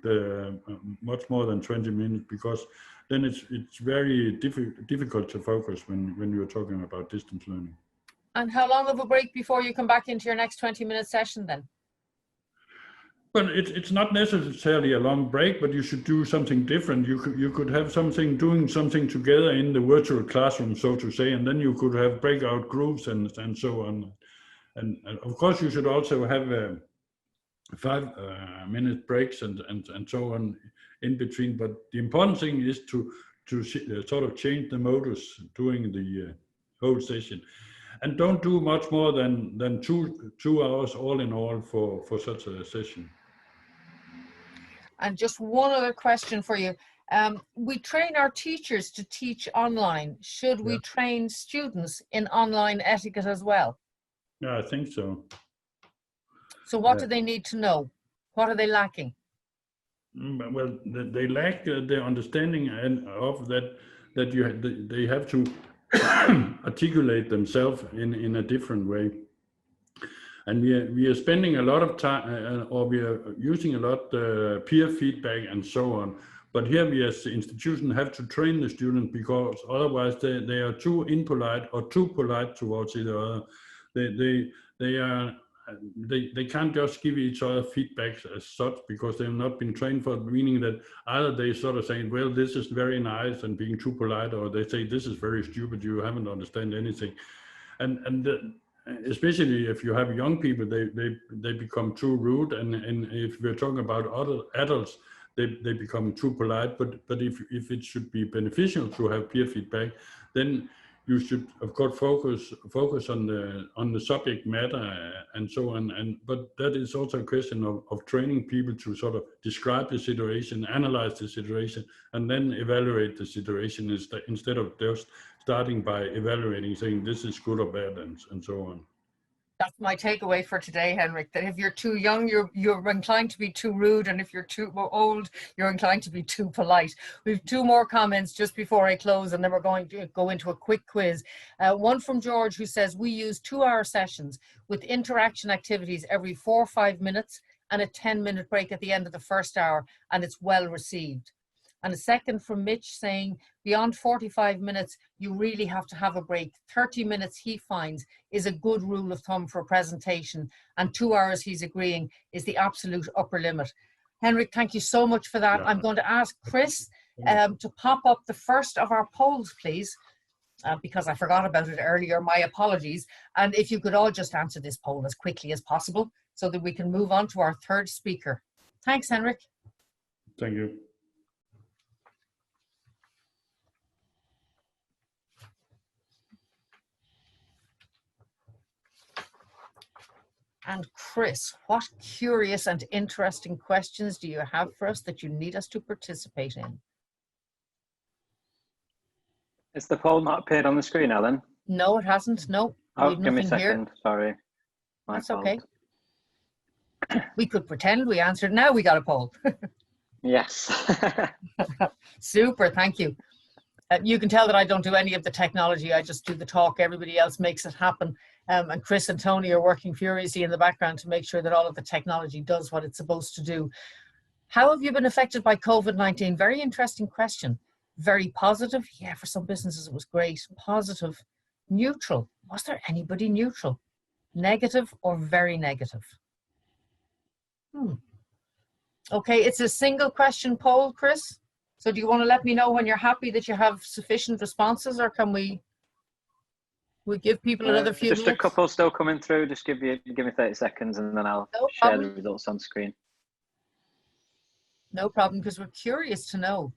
much more than 20 minutes, because then it's very difficult to focus when you're talking about distance learning. And how long of a break before you come back into your next 20-minute session then? Well, it's not necessarily a long break, but you should do something different. You could have doing something together in the virtual classroom, so to say, and then you could have breakout groups and so on. And of course, you should also have 5-minute breaks and so on in between. But the important thing is to sort of change the modus during the whole session. And don't do much more than two hours all in all for such a session. And just one other question for you. We train our teachers to teach online. Should we train students in online etiquette as well? Yeah, I think so. So what do they need to know? What are they lacking? Well, they lack the understanding of that they have to articulate themselves in a different way. And we are spending a lot of time, or we are using a lot peer feedback and so on. But here we as the institution have to train the students, because otherwise they are too impolite or too polite towards each other. They can't just give each other feedback as such, because they have not been trained for it, meaning that either they sort of saying, well, this is very nice and being too polite, or they say, this is very stupid, you haven't understand anything. And especially if you have young people, they become too rude, and if we're talking about other adults, they become too polite. But if it should be beneficial to have peer feedback, then you should of course focus on the subject matter and so on. But that is also a question of training people to sort of describe the situation, analyze the situation, and then evaluate the situation instead of just starting by evaluating, saying this is good or bad and so on. That's my takeaway for today, Henrik, that if you're too young, you're inclined to be too rude, and if you're too old, you're inclined to be too polite. We have two more comments just before I close, and then we're going to go into a quick quiz. One from George, who says, we use 2-hour sessions with interaction activities every 4 or 5 minutes and a 10-minute break at the end of the first hour, and it's well received. And a second from Mitch saying, beyond 45 minutes, you really have to have a break. 30 minutes, he finds, is a good rule of thumb for a presentation, and 2 hours, he's agreeing, is the absolute upper limit. Henrik, thank you so much for that. Yeah. I'm going to ask Chris to pop up the first of our polls, please, because I forgot about it earlier. My apologies. And if you could all just answer this poll as quickly as possible so that we can move on to our third speaker. Thanks, Henrik. Thank you. And Chris, what curious and interesting questions do you have for us that you need us to participate in? Is the poll not appeared on the screen, Ellen? No, it hasn't. No. Oh, give me a second. Here. Sorry. That's okay. We could pretend we answered. Now we got a poll. Yes. Super. Thank you. You can tell that I don't do any of the technology. I just do the talk. Everybody else makes it happen. And Chris and Tony are working furiously in the background to make sure that all of the technology does what it's supposed to do. How have you been affected by COVID-19? Very interesting question. Very positive. Yeah, for some businesses it was great. Positive. Neutral. Was there anybody neutral? Negative or very negative? Okay, it's a single question poll, Chris. So do you want to let me know when you're happy that you have sufficient responses, or can we give people another few minutes? Just a couple still coming through. Just give me 30 seconds and then I'll share the results on screen. No problem, because we're curious to know.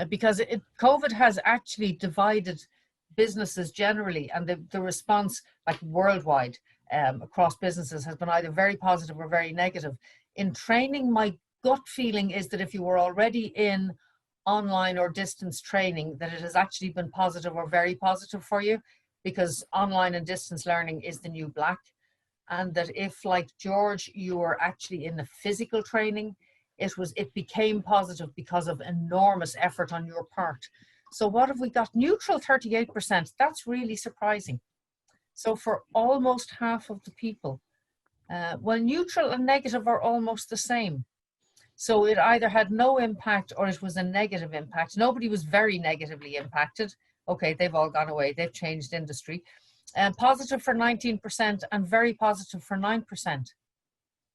Because COVID has actually divided businesses generally, and the response, like worldwide, across businesses has been either very positive or very negative. In training, my gut feeling is that if you were already in online or distance training, that it has actually been positive or very positive for you, because online and distance learning is the new black. And that if, like George, you were actually in the physical training, it became positive because of enormous effort on your part. So what have we got? Neutral 38%. That's really surprising. So for almost half of the people, well, neutral and negative are almost the same. So it either had no impact or it was a negative impact. Nobody was very negatively impacted. Okay, they've all gone away. They've changed industry. Positive for 19% and very positive for 9%.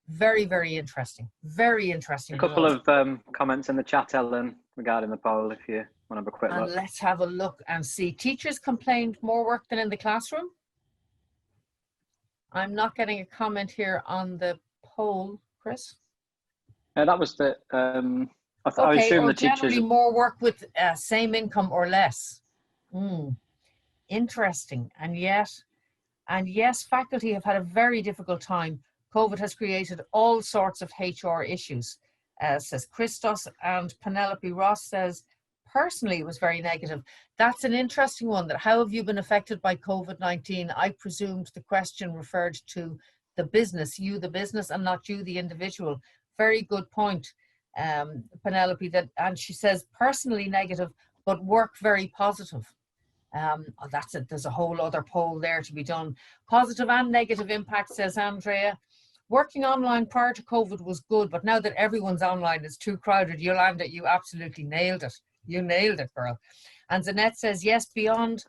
Very, very interesting. Very interesting. A couple of comments in the chat, Ellen, regarding the poll, if you want to have a quick look. Let's have a look and see. Teachers complained more work than in the classroom. I'm not getting a comment here on the poll, Chris. That was the, I assume the teachers... generally more work with same income or less. Interesting. And yes, faculty have had a very difficult time. COVID has created all sorts of HR issues, says Christos, and Penelope Ross says, personally, it was very negative. That's an interesting one. That how have you been affected by COVID-19? I presumed the question referred to the business, you the business, and not you the individual. Very good point, Penelope. And she says personally negative, but work very positive. That's it. There's a whole other poll there to be done. Positive and negative impact, says Andrea. Working online prior to COVID was good, but now that everyone's online, it's too crowded. Yolanda, you absolutely nailed it. You nailed it, girl. And Zanette says, yes, beyond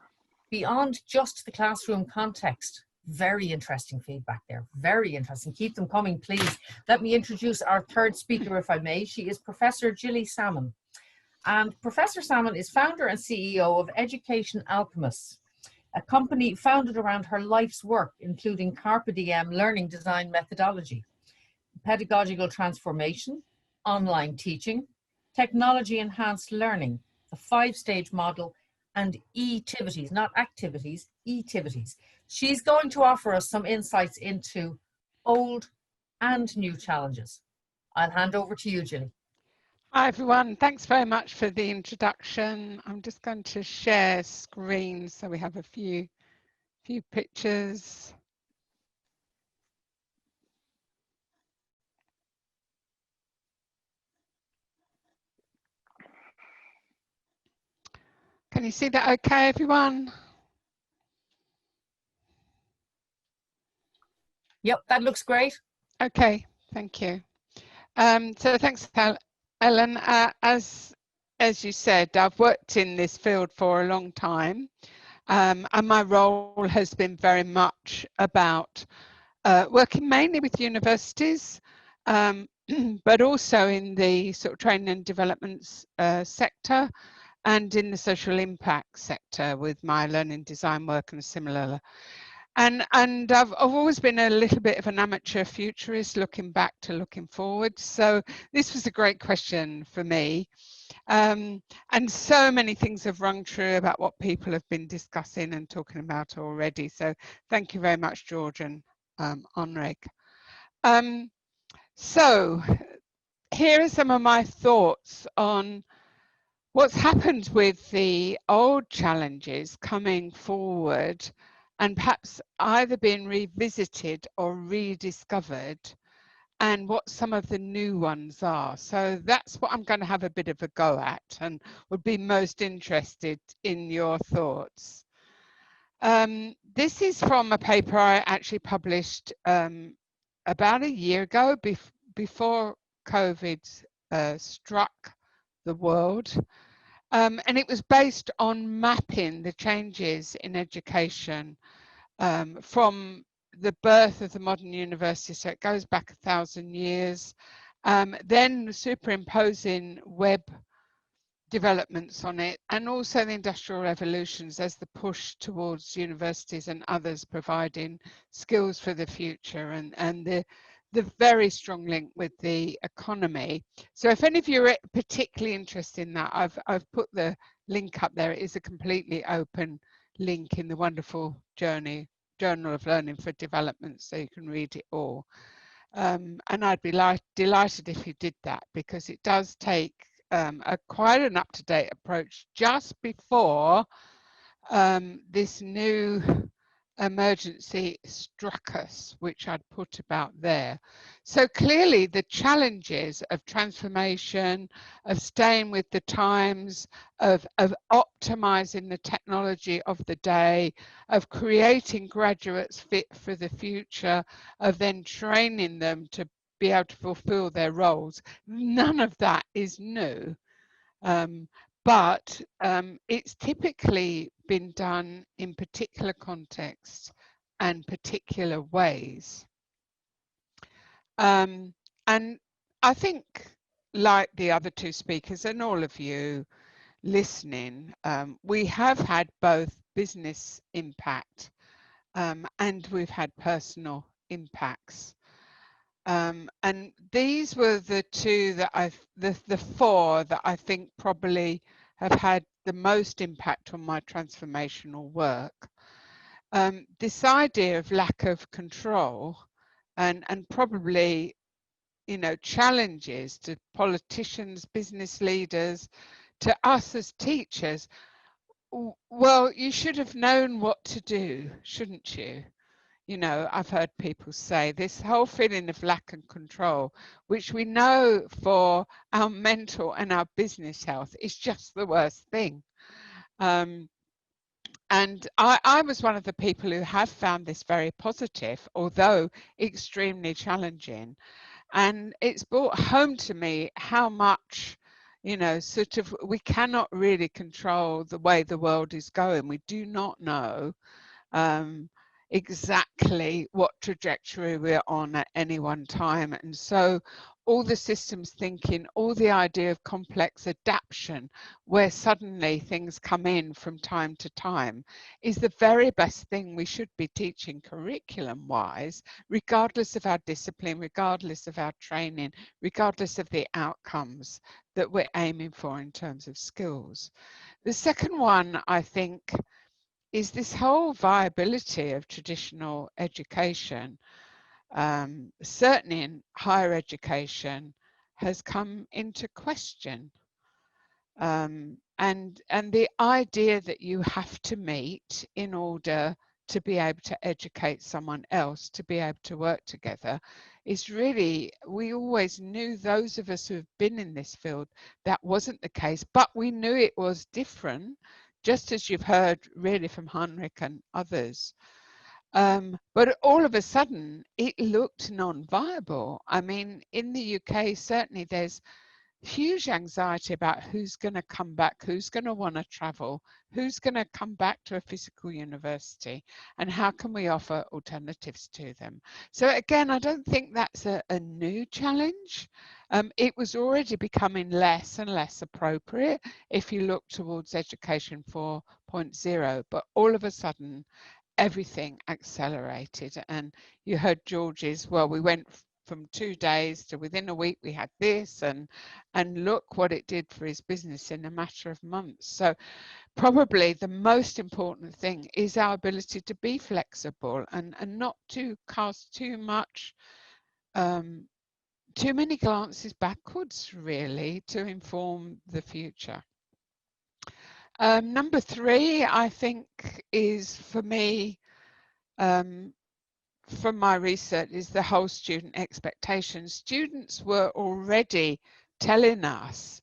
just the classroom context. Very interesting feedback there. Very interesting. Keep them coming, please. Let me introduce our third speaker, if I may. She is Professor Gilly Salmon. And Professor Salmon is founder and CEO of Education Alchemists, a company founded around her life's work, including Carpe Diem learning design methodology, pedagogical transformation, online teaching, technology-enhanced learning, the 5-stage model, and E-tivities, not activities, E-tivities. She's going to offer us some insights into old and new challenges. I'll hand over to you, Gilly. Hi everyone, thanks very much for the introduction. I'm just going to share screen so we have a few pictures. Can you see that okay, everyone? Yep, that looks great. Okay, thank you. So thanks, Ellen. As you said, I've worked in this field for a long time, and my role has been very much about working mainly with universities, but also in the sort of training and development sector, and in the social impact sector with my learning design work and similar. And I've always been a little bit of an amateur futurist, looking back to looking forward. So this was a great question for me. And so many things have rung true about what people have been discussing and talking about already. So thank you very much, George and Henrik. So here are some of my thoughts on what's happened with the old challenges coming forward and perhaps either being revisited or rediscovered, and what some of the new ones are. So that's what I'm going to have a bit of a go at, and would be most interested in your thoughts. This is from a paper I actually published about a year ago, before COVID struck the world. And it was based on mapping the changes in education from the birth of the modern university, so it goes back 1,000 years, then superimposing web developments on it, and also the industrial revolutions as the push towards universities and others providing skills for the future, and the very strong link with the economy. So if any of you are particularly interested in that, I've put the link up there. It is a completely open link in the wonderful Journal of Learning for Development, so you can read it all. And I'd be delighted if you did that, because it does take quite an up-to-date approach just before this new emergency struck us, which I'd put about there. So clearly the challenges of transformation, of staying with the times, of optimizing the technology of the day, of creating graduates fit for the future, of then training them to be able to fulfill their roles, none of that is new. But it's typically been done in particular contexts and particular ways. And I think, like the other two speakers and all of you listening, we have had both business impact and we've had personal impacts. And these were the two that the four that I think probably have had the most impact on my transformational work. This idea of lack of control and probably, you know, challenges to politicians, business leaders, to us as teachers. Well, you should have known what to do, shouldn't you? you know, I've heard people say this whole feeling of lack of control, which we know for our mental and our business health is just the worst thing. And I was one of the people who have found this very positive, although extremely challenging. And it's brought home to me how much, you know, sort of we cannot really control the way the world is going. We do not know exactly what trajectory we're on at any one time. And so all the systems thinking, all the idea of complex adaptation, where suddenly things come in from time to time, is the very best thing we should be teaching curriculum wise, regardless of our discipline, regardless of our training, regardless of the outcomes that we're aiming for in terms of skills. The second one, I think, is this whole viability of traditional education, certainly in higher education, has come into question. And the idea that you have to meet in order to be able to educate someone else, to be able to work together, is really, we always knew, those of us who have been in this field, that wasn't the case, but we knew it was different, just as you've heard really from Henrik and others. But all of a sudden, it looked non-viable. I mean, in the UK, certainly there's huge anxiety about who's going to come back, who's going to want to travel, who's going to come back to a physical university, and how can we offer alternatives to them. So again, I don't think that's a new challenge. It was already becoming less and less appropriate if you look towards Education 4.0, but all of a sudden, everything accelerated. And you heard George's, well, we went from 2 days to within a week we had this, and look what it did for his business in a matter of months. So probably the most important thing is our ability to be flexible and not to cast too many glances backwards, really, to inform the future. Number 3, I think, is for me, from my research, is the whole student expectations. Students were already telling us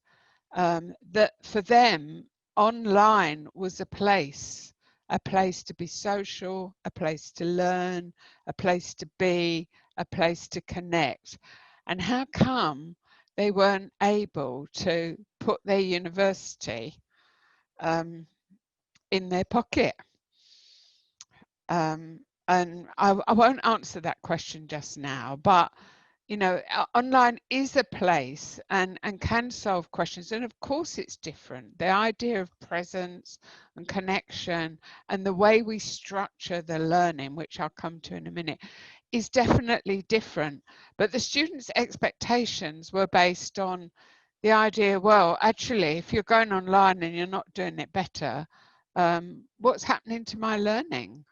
that for them, online was a place to be social, a place to learn, a place to be, a place to connect. And how come they weren't able to put their university in their pocket? And I won't answer that question just now, but you know, online is a place and can solve questions. And of course it's different. The idea of presence and connection and the way we structure the learning, which I'll come to in a minute, is definitely different. But the students' expectations were based on the idea, well, actually, if you're going online and you're not doing it better, what's happening to my learning?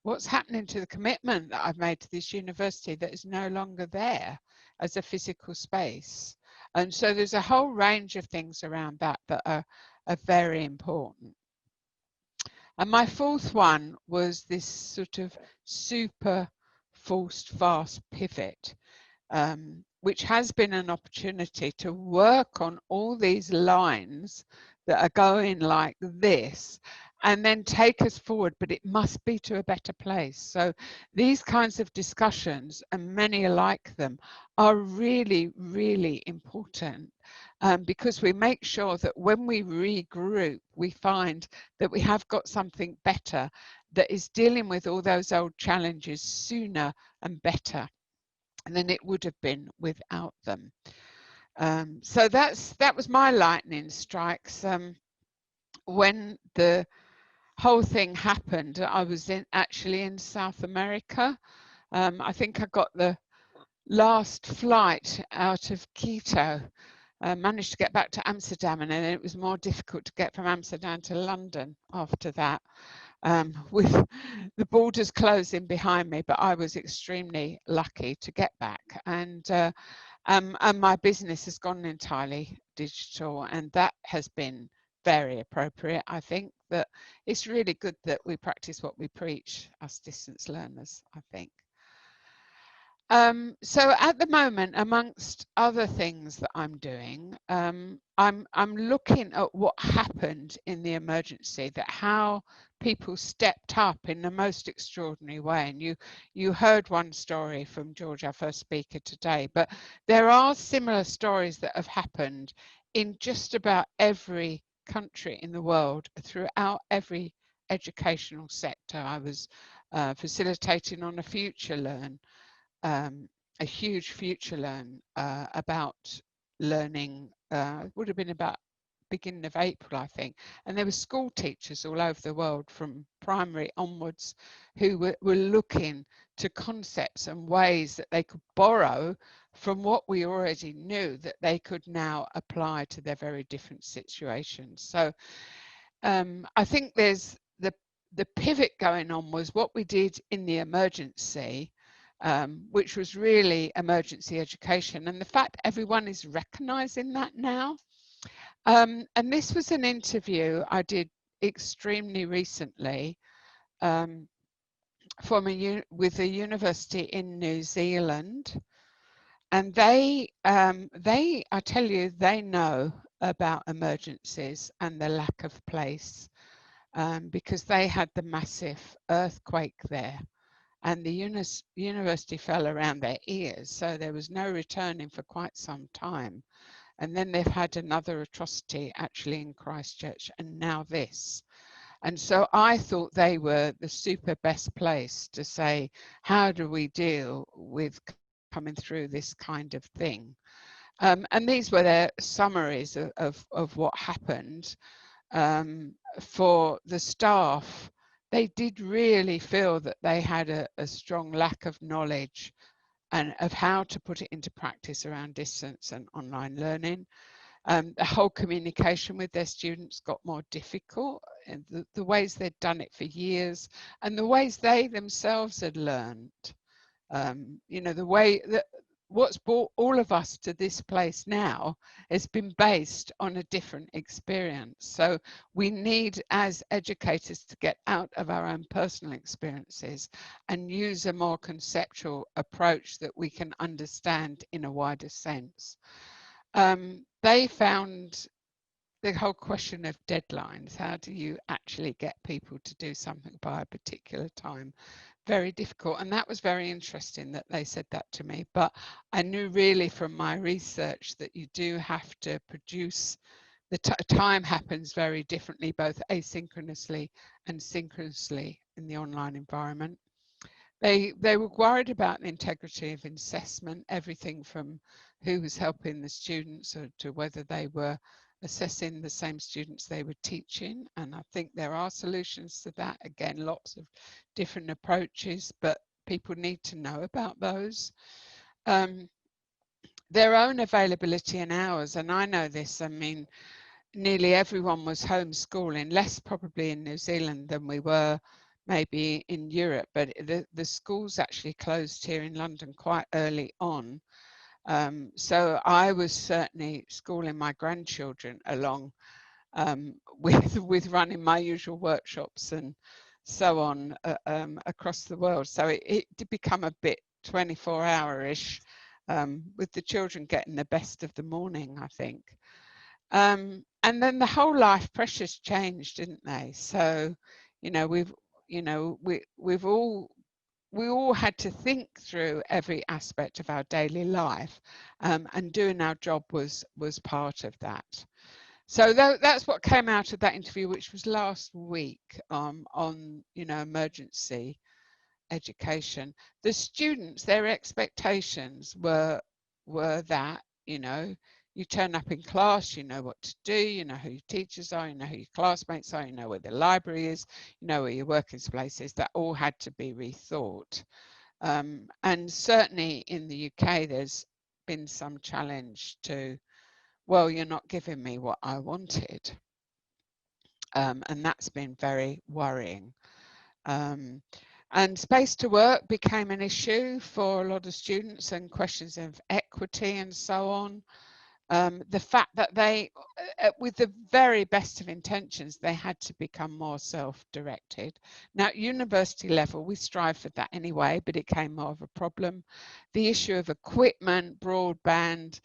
What's happening to the commitment that I've made to this university that is no longer there as a physical space? And so there's a whole range of things around that are very important. And my 4th one was this sort of super forced fast pivot, which has been an opportunity to work on all these lines that are going like this and then take us forward, but it must be to a better place. So these kinds of discussions, and many like them, are really, really important because we make sure that when we regroup, we find that we have got something better that is dealing with all those old challenges sooner and better than it would have been without them. So that was my lightning strikes. When the whole thing happened, I was actually in South America. I think I got the last flight out of Quito. Managed to get back to Amsterdam, and then it was more difficult to get from Amsterdam to London after that, with the borders closing behind me. But I was extremely lucky to get back, and my business has gone entirely digital, and that has been very appropriate. I think that it's really good that we practice what we preach, us distance learners, I think. So at the moment, amongst other things that I'm doing, I'm looking at what happened in the emergency, that how people stepped up in the most extraordinary way. And you heard one story from George, our first speaker today, but there are similar stories that have happened in just about every country in the world, throughout every educational sector. I was facilitating on a Future Learn, a huge Future Learn about learning. Would have been about beginning of April, I think, and there were school teachers all over the world from primary onwards who were looking to concepts and ways that they could borrow from what we already knew that they could now apply to their very different situations. So I think there's the pivot going on was what we did in the emergency, which was really emergency education, and the fact everyone is recognizing that now. And this was an interview I did extremely recently with a university in New Zealand, and they, I tell you, they know about emergencies and the lack of place, because they had the massive earthquake there. And the university fell around their ears, so there was no returning for quite some time. And then they've had another atrocity actually in Christchurch, and now this. And so I thought they were the super best place to say, how do we deal with coming through this kind of thing? And these were their summaries of what happened. For the staff, they did really feel that they had a strong lack of knowledge and of how to put it into practice around distance and online learning. The whole communication with their students got more difficult, and the ways they'd done it for years and the ways they themselves had learned. You know, the way that what's brought all of us to this place now has been based on a different experience. So we need, as educators, to get out of our own personal experiences and use a more conceptual approach that we can understand in a wider sense. They found the whole question of deadlines, how do you actually get people to do something by a particular time, very difficult. And that was very interesting that they said that to me. But I knew really from my research that you do have to produce, the time happens very differently, both asynchronously and synchronously in the online environment. They were worried about the integrity of assessment, everything from who was helping the students to whether they were assessing the same students they were teaching. And I think there are solutions to that. Again, lots of different approaches, but people need to know about those. Their own availability and hours, and I know this, I mean, nearly everyone was homeschooling, less probably in New Zealand than we were maybe in Europe, but the schools actually closed here in London quite early on. So I was certainly schooling my grandchildren along with running my usual workshops and so on across the world. So it did become a bit 24-hour-ish, with the children getting the best of the morning, I think. And then the whole life pressures changed, didn't they? So, you know, we all had to think through every aspect of our daily life, and doing our job was part of that. So that's what came out of that interview, which was last week, on, you know, emergency education. The students, their expectations were that, you know, you turn up in class, you know what to do, you know who your teachers are, you know who your classmates are, you know where the library is, you know where your working space is. That all had to be rethought. And certainly in the UK, there's been some challenge to, well, you're not giving me what I wanted. And that's been very worrying. And space to work became an issue for a lot of students, and questions of equity and so on. the fact that they, with the very best of intentions, they had to become more self-directed. Now, at university level, we strive for that anyway, but it came more of a problem. The issue of equipment, broadband,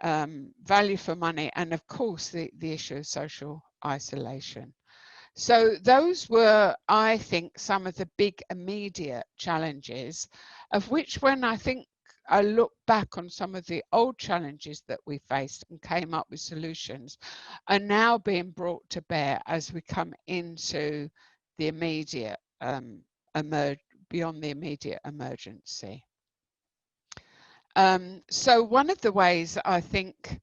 value for money, and of course, the issue of social isolation. So those were, I think, some of the big immediate challenges, of which when I look back on some of the old challenges that we faced and came up with solutions, are now being brought to bear as we come into the immediate, beyond the immediate emergency. So one of the ways I think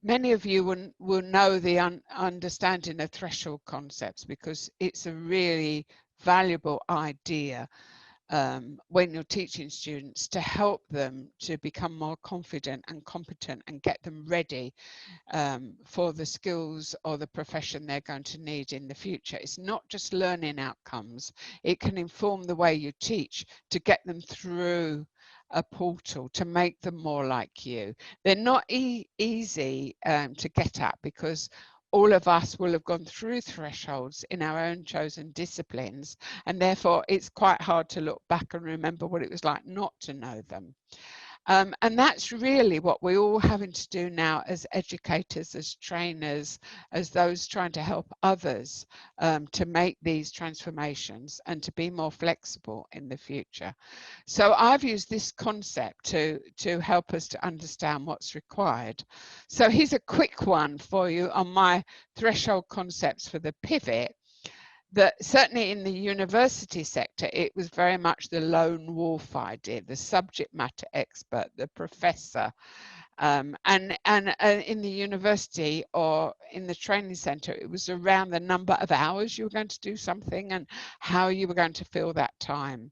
many of you will know the understanding of threshold concepts, because it's a really valuable idea when you're teaching students to help them to become more confident and competent and get them ready for the skills or the profession they're going to need in the future. It's not just learning outcomes. It can inform the way you teach to get them through a portal, to make them more like you. They're not easy to get at, because all of us will have gone through thresholds in our own chosen disciplines, and therefore it's quite hard to look back and remember what it was like not to know them. And that's really what we're all having to do now as educators, as trainers, as those trying to help others to make these transformations and to be more flexible in the future. So I've used this concept to help us to understand what's required. So here's a quick one for you on my threshold concepts for the pivot. That certainly in the university sector, it was very much the lone wolf idea, the subject matter expert, the professor. And in the university or in the training center, it was around the number of hours you were going to do something and how you were going to fill that time.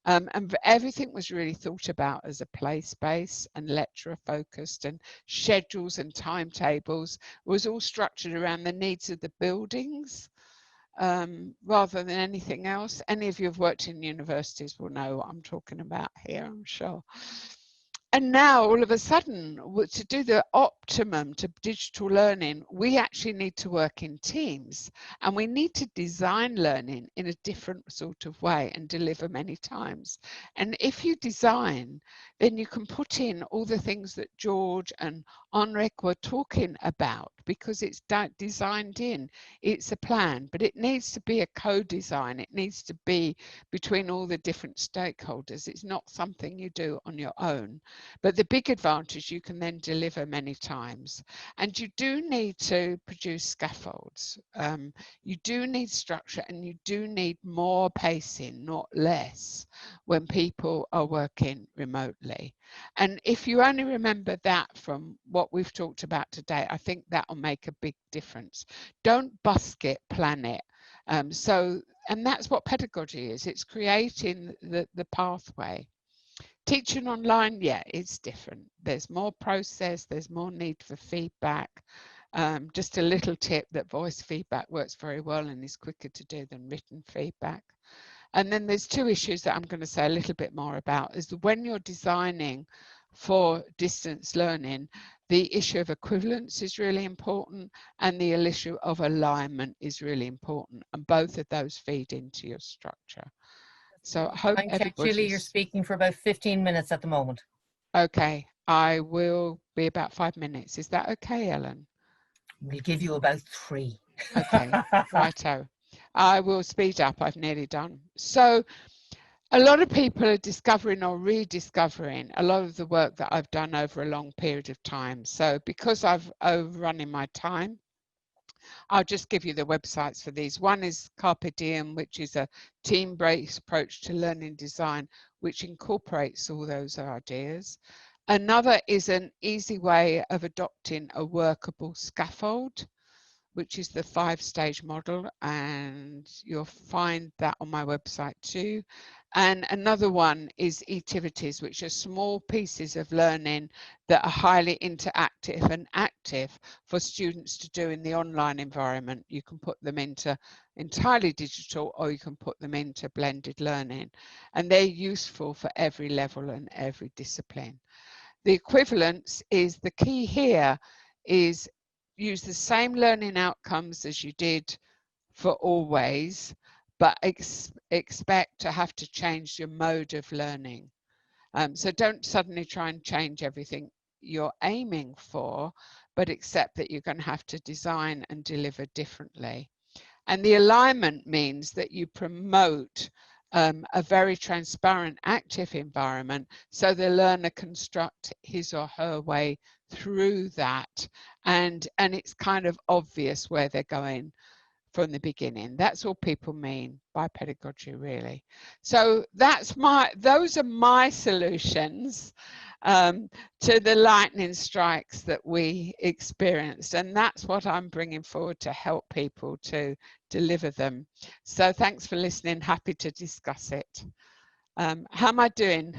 And everything was really thought about as a play space and lecturer focused, and schedules and timetables was all structured around the needs of the buildings. Rather than anything else. Any of you who've worked in universities will know what I'm talking about here, I'm sure. And now all of a sudden, to do the optimum to digital learning, we actually need to work in teams, and we need to design learning in a different sort of way and deliver many times. And if you design, then you can put in all the things that George and Henrik were talking about, because it's designed in, it's a plan, but it needs to be a co-design. It needs to be between all the different stakeholders. It's not something you do on your own. But the big advantage, you can then deliver many times. And you do need to produce scaffolds. You do need structure, and you do need more pacing, not less, when people are working remotely. And if you only remember that from what we've talked about today, I think that will make a big difference. Don't busk it, plan it. And that's what pedagogy is. It's creating the pathway. Teaching online, yeah, it's different. There's more process, there's more need for feedback. Just a little tip that voice feedback works very well and is quicker to do than written feedback. And then there's two issues that I'm going to say a little bit more about, is when you're designing for distance learning, the issue of equivalence is really important, and the issue of alignment is really important, and both of those feed into your structure. So I hope everybody. Gilly, you're speaking for about 15 minutes at the moment. Okay, I will be about 5 minutes. Is that okay, Ellen? We'll give you about 3. Okay, righto. I will speed up. I've nearly done. So a lot of people are discovering or rediscovering a lot of the work that I've done over a long period of time. So because I've overrunning my time, I'll just give you the websites for these. One is Carpe Diem, which is a team-based approach to learning design, which incorporates all those ideas. Another is an easy way of adopting a workable scaffold, which is the 5-stage model, and you'll find that on my website too. And another one is Eativities, which are small pieces of learning that are highly interactive and active for students to do in the online environment. You can put them into entirely digital, or you can put them into blended learning, and they're useful for every level and every discipline. The equivalence is the key here, is use the same learning outcomes as you did for always, but expect to have to change your mode of learning. So don't suddenly try and change everything you're aiming for, but accept that you're going to have to design and deliver differently. And the alignment means that you promote a very transparent, active environment so the learner can construct his or her way through that, and it's kind of obvious where they're going from the beginning. That's all people mean by pedagogy, really. So those are my solutions to the lightning strikes that we experienced, and that's what I'm bringing forward to help people to deliver them. So thanks for listening. Happy to discuss it. How am I doing?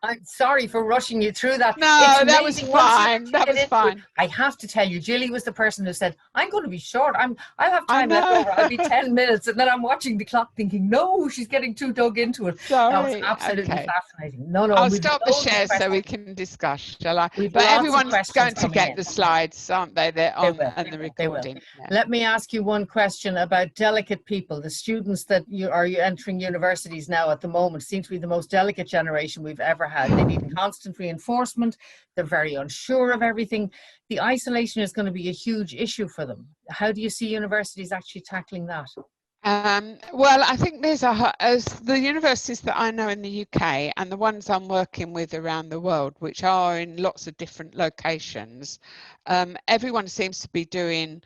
I'm sorry for rushing you through that. No, that was fine. That was fine. I have to tell you, Gilly was the person who said, I'm going to be short. I'll have time left over. I'll be 10 minutes. And then I'm watching the clock thinking, no, she's getting too dug into it. Sorry. That was absolutely fascinating. No, I'll stop the share so we can discuss, shall I? But everyone's going to get the slides, aren't they? They're on and the recording. Yeah. Let me ask you one question about delicate people. The students that are entering universities now at the moment seem to be the most delicate generation we've ever had. They need constant reinforcement. They're very unsure of everything. The isolation is going to be a huge issue for them. How do you see universities actually tackling that? Well, I think there's as the universities that I know in the UK and the ones I'm working with around the world, which are in lots of different locations, everyone seems to be doing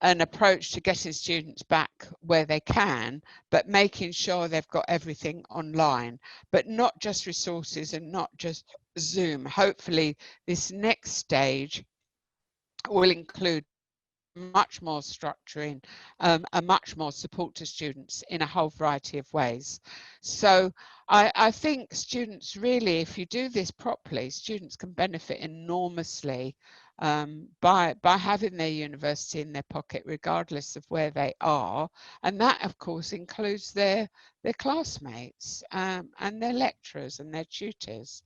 an approach to getting students back where they can, but making sure they've got everything online, but not just resources and not just Zoom. Hopefully this next stage will include much more structuring and much more support to students in a whole variety of ways. So I think students really, if you do this properly, students can benefit enormously by having their university in their pocket, regardless of where they are. And that, of course, includes their classmates and their lecturers and their tutors.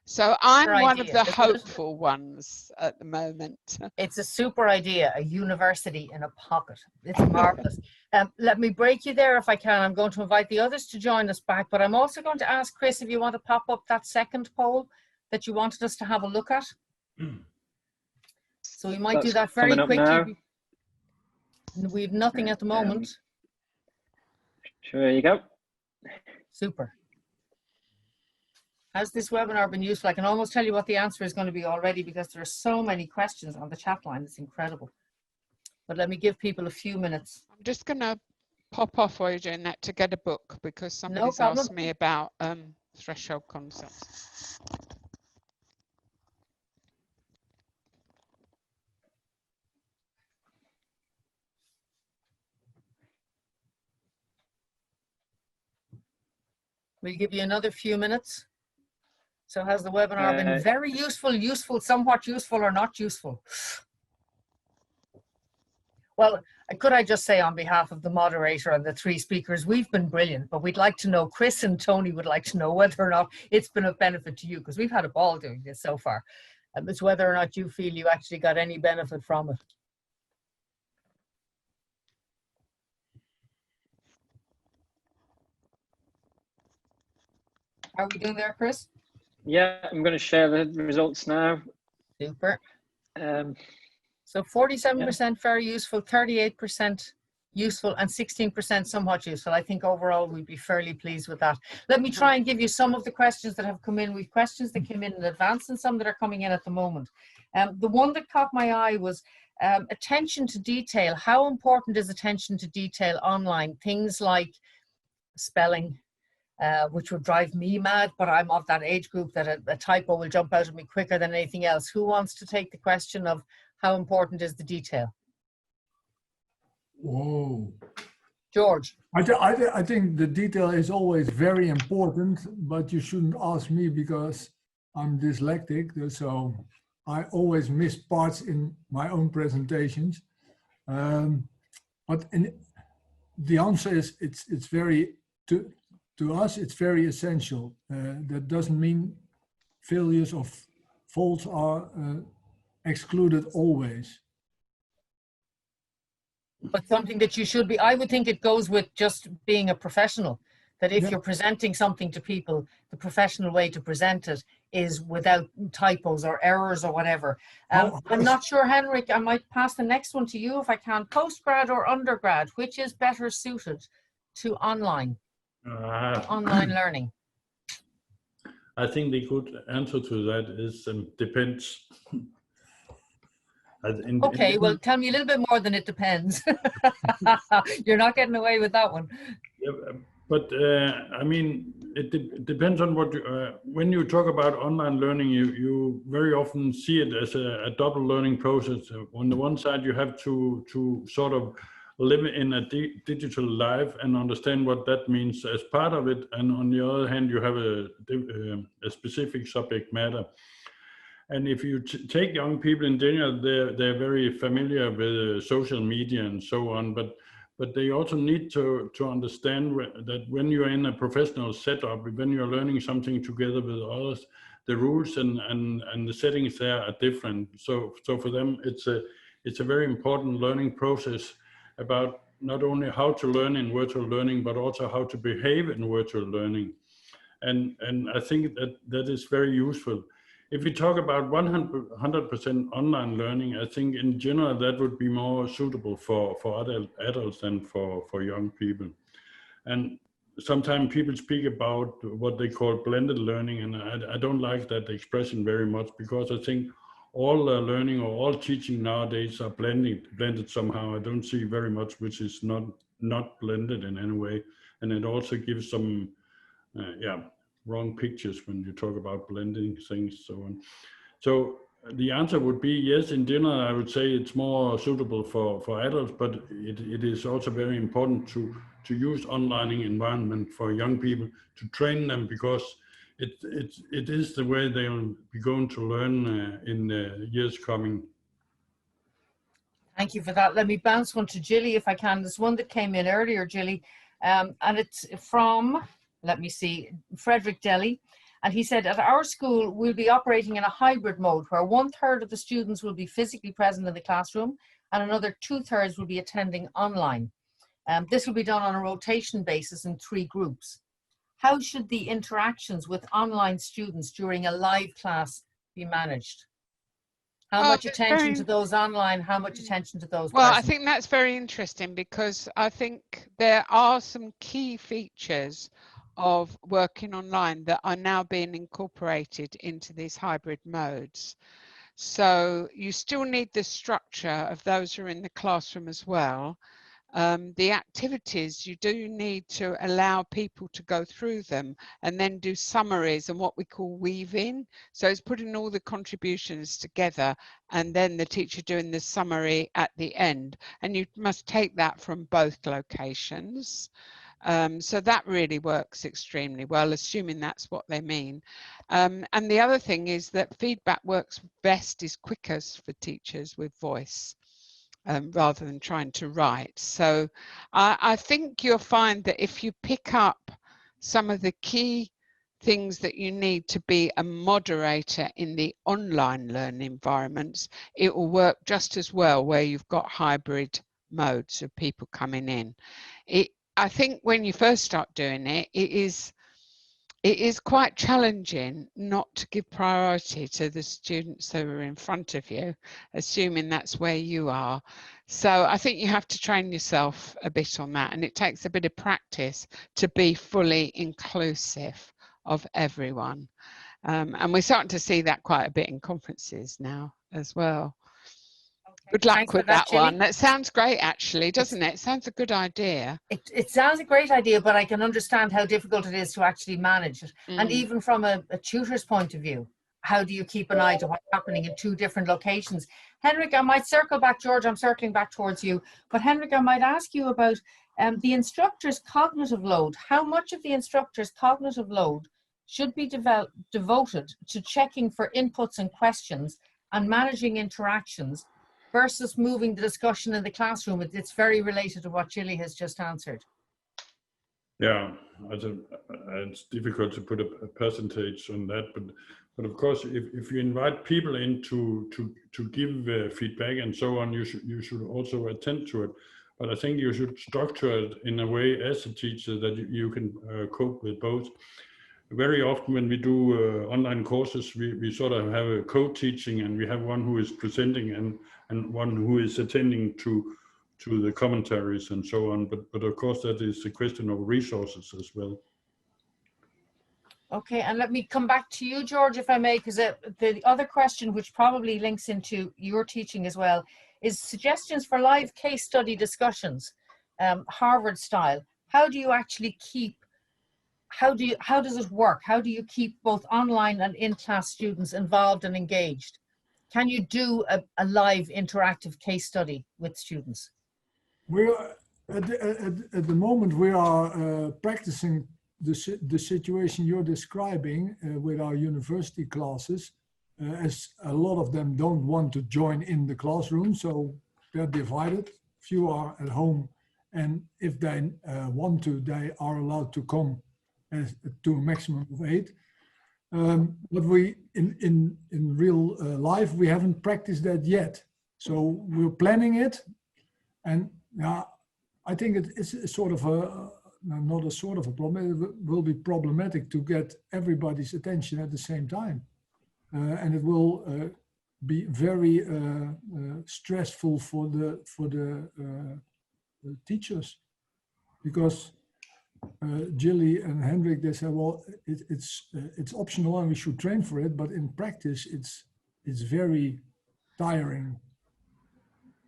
So I'm one of the hopeful ones at the moment. It's a super idea, a university in a pocket. It's marvelous. Let me break you there if I can. I'm going to invite the others to join us back, but I'm also going to ask Chris if you want to pop up that second poll that you wanted us to have a look at. So we might do that very quickly. We have nothing at the moment. There you go. Super. Has this webinar been useful? I can almost tell you what the answer is going to be already because there are so many questions on the chat line. It's incredible. But let me give people a few minutes. I'm just going to pop off while you're doing that to get a book because somebody's asked me about threshold concepts. We'll give you another few minutes. So has the webinar been very useful, somewhat useful, or not useful? Well, could I just say on behalf of the moderator and the three speakers, we've been brilliant, but we'd like to know, Chris and Tony would like to know whether or not it's been of benefit to you, because we've had a ball doing this so far. It's whether or not you feel you actually got any benefit from it. Are we doing there, Chris? Yeah, I'm going to share the results now. Super. So 47% very useful, 38% useful, and 16% somewhat useful. I think overall we'd be fairly pleased with that. Let me try and give you some of the questions that have come in. We've questions that came in advance and some that are coming in at the moment. The one that caught my eye was attention to detail. How important is attention to detail online? Things like spelling, which would drive me mad, but I'm of that age group that a typo will jump out at me quicker than anything else. Who wants to take the question of how important is the detail? Whoa. George. I think the detail is always very important, but you shouldn't ask me because I'm dyslexic, so I always miss parts in my own presentations. But the answer is it's very, to us, it's very essential. That doesn't mean failures or faults are excluded always. But something that you should be, I would think it goes with just being a professional, that if you're presenting something to people, the professional way to present it is without typos or errors or whatever. I'm not sure, Henrik, I might pass the next one to you if I can. Postgrad or undergrad, which is better suited to online learning? I think the good answer to that is depends. Okay, well, tell me a little bit more than it depends. You're not getting away with that one. Yeah, but I mean, it depends on what when you talk about online learning, you very often see it as a double learning process. On the one side, you have to sort of live in a digital life and understand what that means as part of it, and on the other hand, you have a specific subject matter. And if you take young people in general, they're very familiar with social media and so on, but they also need to understand that when you're in a professional setup, when you're learning something together with others, the rules and the settings there are different. So for them, it's a very important learning process about not only how to learn in virtual learning, but also how to behave in virtual learning. And I think that is very useful. If we talk about 100% online learning, I think in general that would be more suitable for adults than for young people. And sometimes people speak about what they call blended learning, and I don't like that expression very much, because I think all learning or all teaching nowadays are blended somehow. I don't see very much which is not blended in any way, and it also gives some wrong pictures when you talk about blending things, so on. So the answer would be yes, in general, I would say it's more suitable for adults, but it is also very important to use online environment for young people, to train them, because it is the way they'll be going to learn in the years coming. Thank you for that. Let me bounce one to Gilly if I can. There's one that came in earlier, Gilly, and it's from, let me see, Frederick Delhi. And he said, at our school, we'll be operating in a hybrid mode where 1/3 of the students will be physically present in the classroom and another 2/3 will be attending online. This will be done on a rotation basis in 3 groups. How should the interactions with online students during a live class be managed? How much attention to those online, how much attention to those Well, present? I think that's very interesting, because I think there are some key features of working online that are now being incorporated into these hybrid modes. So you still need the structure of those who are in the classroom as well. The activities, you do need to allow people to go through them and then do summaries and what we call weaving. So it's putting all the contributions together and then the teacher doing the summary at the end. And you must take that from both locations. So that really works extremely well, assuming that's what they mean. And the other thing is that feedback works best, is quickest for teachers with voice. Rather than trying to write. So I think you'll find that if you pick up some of the key things that you need to be a moderator in the online learning environments, it will work just as well where you've got hybrid modes of people coming in. I think when you first start doing it, it is quite challenging not to give priority to the students who are in front of you, assuming that's where you are. So I think you have to train yourself a bit on that, and it takes a bit of practice to be fully inclusive of everyone. And we're starting to see that quite a bit in conferences now as well. Good luck with that one. That sounds great, actually, doesn't it? It sounds a good idea. It sounds a great idea, but I can understand how difficult it is to actually manage it. And even from a tutor's point of view, how do you keep an eye to what's happening in 2 different locations? Henrik, I might circle back, George, I'm circling back towards you. But Henrik, I might ask you about the instructor's cognitive load. How much of the instructor's cognitive load should be devoted to checking for inputs and questions and managing interactions versus moving the discussion in the classroom? It's very related to what Gilly has just answered. Yeah, it's difficult to put a percentage on that, but of course, if you invite people in to give feedback and so on, you should also attend to it. But I think you should structure it in a way as a teacher that you can cope with both. Very often when we do online courses, we sort of have a co-teaching, and we have one who is presenting and one who is attending to the commentaries and so on. But of course, that is a question of resources as well. Okay, and let me come back to you, George, if I may, because the other question, which probably links into your teaching as well, is suggestions for live case study discussions, Harvard style. How do you actually keep, how does it work? How do you keep both online and in-class students involved and engaged? Can you do a live interactive case study with students? We're at the moment we are practicing the situation you're describing with our university classes, as a lot of them don't want to join in the classroom, so they're divided. Few are at home, and if they want to, they are allowed to come to a maximum of 8. But we in real life we haven't practiced that yet, so we're planning it, and I think it's a sort of a not a sort of a problem. It will be problematic to get everybody's attention at the same time, and it will be very stressful for the teachers, because Gilly and Henrik, they said, well, it's optional and we should train for it, but in practice it's very tiring.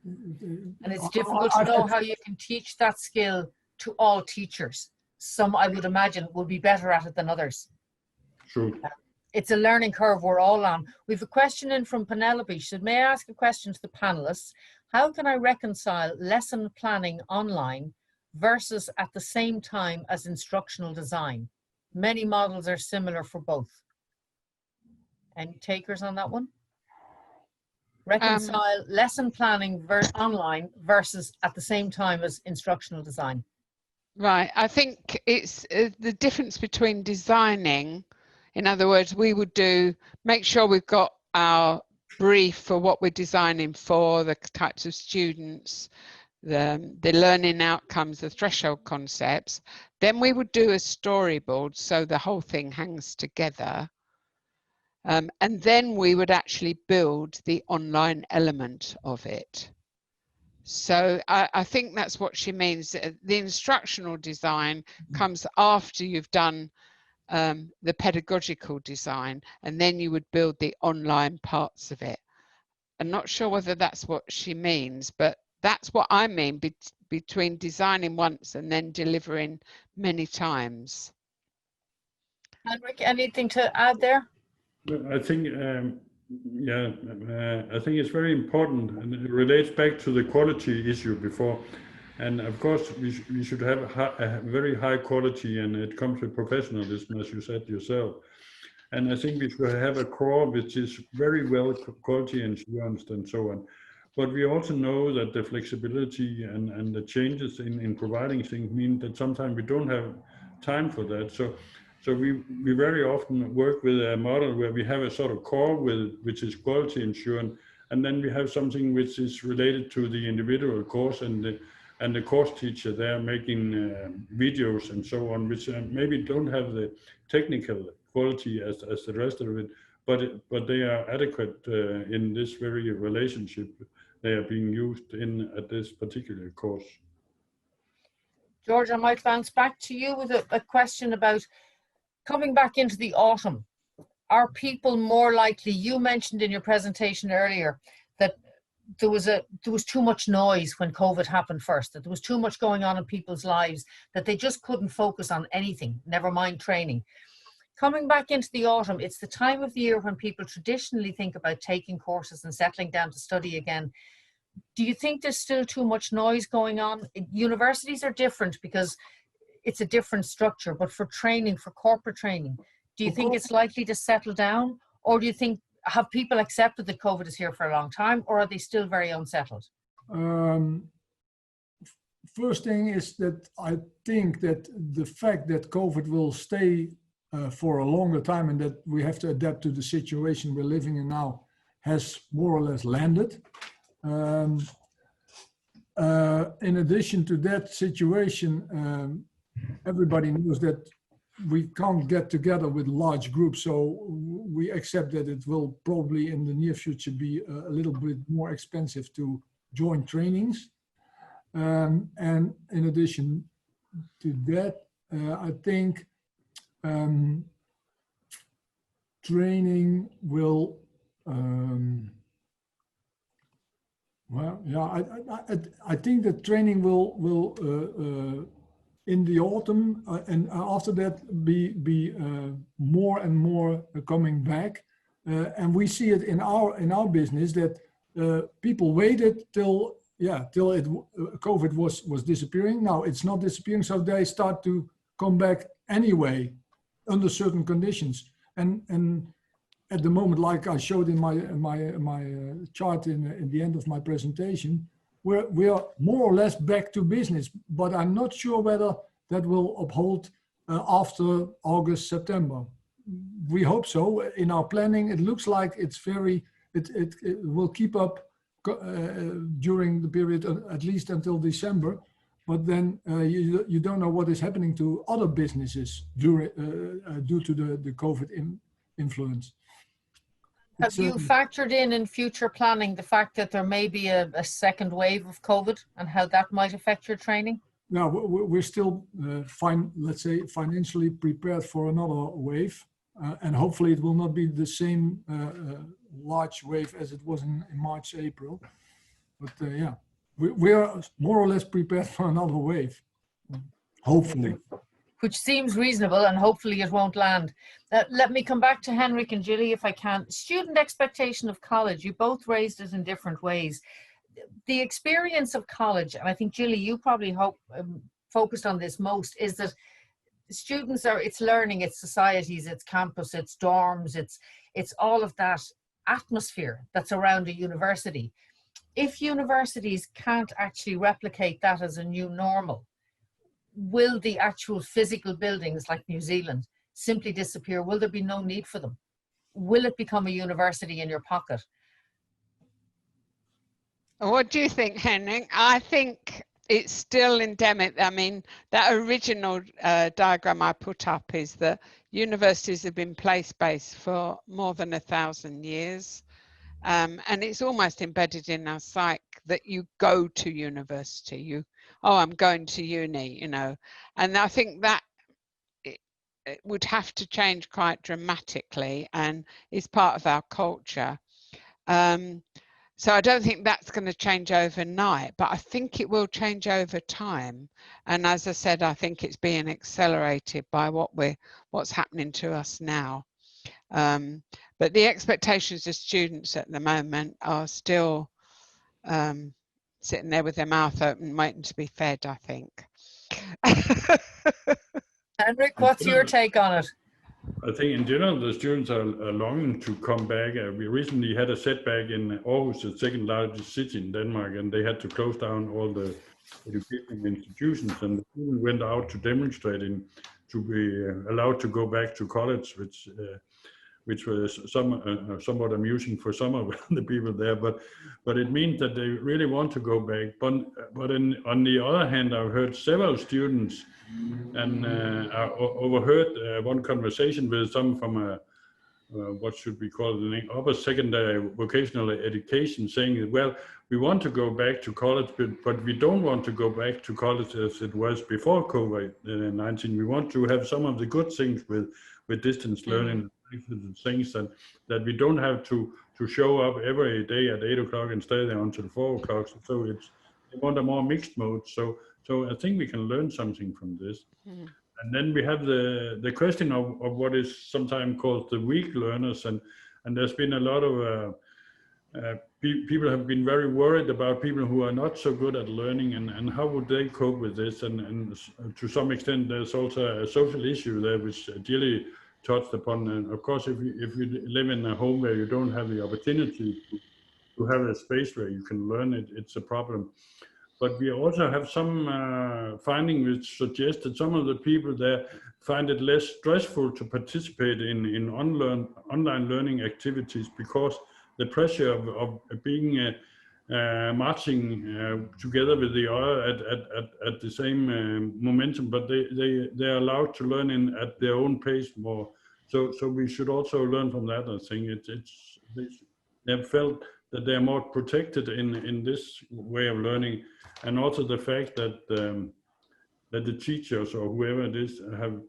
And it's difficult to know how you can teach that skill to all teachers. Some, I would imagine, will be better at it than others. True. It's a learning curve we're all on. We have a question in from Penelope. She said, may I ask a question to the panelists? How can I reconcile lesson planning online versus at the same time as instructional design? Many models are similar for both. Any takers on that one? Reconcile lesson planning online versus at the same time as instructional design. Right, I think it's the difference between designing. In other words, we would make sure we've got our brief for what we're designing for, the types of students, the learning outcomes, the threshold concepts. Then we would do a storyboard so the whole thing hangs together. And then we would actually build the online element of it. So I think that's what she means. The instructional design comes after you've done the pedagogical design, and then you would build the online parts of it. I'm not sure whether that's what she means, but that's what I mean between designing once and then delivering many times. Henrik, anything to add there? I think, I think it's very important, and it relates back to the quality issue before. And of course, we should have a very high quality, and it comes with professionalism, as you said yourself. And I think we should have a core which is very well quality ensured and so on. But we also know that the flexibility and the changes in providing things mean that sometimes we don't have time for that. So we very often work with a model where we have a sort of core which is quality ensured, and then we have something which is related to the individual course and the course teacher there making videos and so on, which maybe don't have the technical quality as the rest of it, but they are adequate in this very relationship they are being used in at this particular course. George, I might bounce back to you with a question about coming back into the autumn. Are people more likely, you mentioned in your presentation earlier that there was too much noise when COVID happened first, that there was too much going on in people's lives, that they just couldn't focus on anything, never mind training. Coming back into the autumn, it's the time of the year when people traditionally think about taking courses and settling down to study again. Do you think there's still too much noise going on? Universities are different because it's a different structure, but for training, for corporate training, do you think it's likely to settle down? Or do you think, have people accepted that COVID is here for a long time, or are they still very unsettled? first thing is that I think that the fact that COVID will stay for a longer time and that we have to adapt to the situation we're living in now has more or less landed. In addition to that situation, everybody knows that we can't get together with large groups, so we accept that it will probably in the near future be a little bit more expensive to join trainings. And in addition to that, I think training will, well, yeah, I think that training will in the autumn and after that be more and more coming back, and we see it in our business that people waited till COVID was disappearing. Now it's not disappearing, so they start to come back anyway under certain conditions. And at the moment, like I showed in my chart in the end of my presentation, we are more or less back to business, but I'm not sure whether that will uphold after August, September. We hope so. In our planning, it looks like it will keep up during the period at least until December, but then you don't know what is happening to other businesses due to the COVID influence. Have you factored in future planning the fact that there may be a second wave of COVID and how that might affect your training? Yeah, we're still let's say financially prepared for another wave, and hopefully it will not be the same large wave as it was in March, April. But yeah, we are more or less prepared for another wave, hopefully. Which seems reasonable, and hopefully it won't land. Let me come back to Henrik and Gilly if I can. Student expectation of college, you both raised it in different ways. The experience of college, and I think Gilly, you probably focused on this most, is that students it's learning, it's societies, it's campus, it's dorms, it's all of that atmosphere that's around a university. If universities can't actually replicate that as a new normal, will the actual physical buildings like New Zealand simply disappear? Will there be no need for them? Will it become a university in your pocket? What do you think, Henrik? I think it's still endemic. I mean, that original diagram I put up is that universities have been place-based for more than 1,000 years. And it's almost embedded in our psyche that you go to university. I'm going to uni, and I think that it would have to change quite dramatically and is part of our culture. So I don't think that's going to change overnight, but I think it will change over time. And as I said, I think it's being accelerated by what's happening to us now. But the expectations of students at the moment are still sitting there with their mouth open, waiting to be fed, I think. Henrik, what's your take on it? I think in general, the students are longing to come back. We recently had a setback in Aarhus, the second largest city in Denmark, and they had to close down all the educational institutions, and the students went out to demonstrating to be allowed to go back to college, which was somewhat amusing for some of the people there, but it means that they really want to go back. But on the other hand, I've heard several students, and I overheard one conversation with some from what should we call it, upper secondary vocational education, saying that, well, we want to go back to college, but we don't want to go back to college as it was before COVID-19. We want to have some of the good things with distance learning, things that we don't have to show up every day at 8 o'clock and stay there until 4 o'clock. So they want a more mixed mode. So I think we can learn something from this. And then we have the question of what is sometimes called the weak learners, and there's been a lot of people have been very worried about people who are not so good at learning, and how would they cope with this, and to some extent there's also a social issue there which Gilly touched upon. And of course, if you live in a home where you don't have the opportunity to have a space where you can learn, it's a problem. but we also have some findings which suggest that some of the people there find it less stressful to participate in online learning activities, because the pressure of being marching together with the other at the same momentum, but they're allowed to learn at their own pace more. So we should also learn from that. I think they've felt that they're more protected in this way of learning, and also the fact that that the teachers or whoever it is have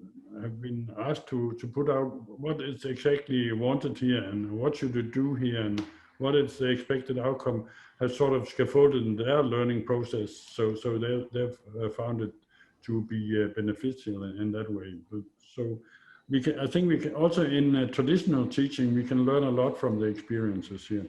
been asked to put out what is exactly wanted here and what should you do here and what is the expected outcome, has sort of scaffolded in their learning process. So they've found it to be beneficial in that way. So I think we can also, in traditional teaching, we can learn a lot from the experiences here.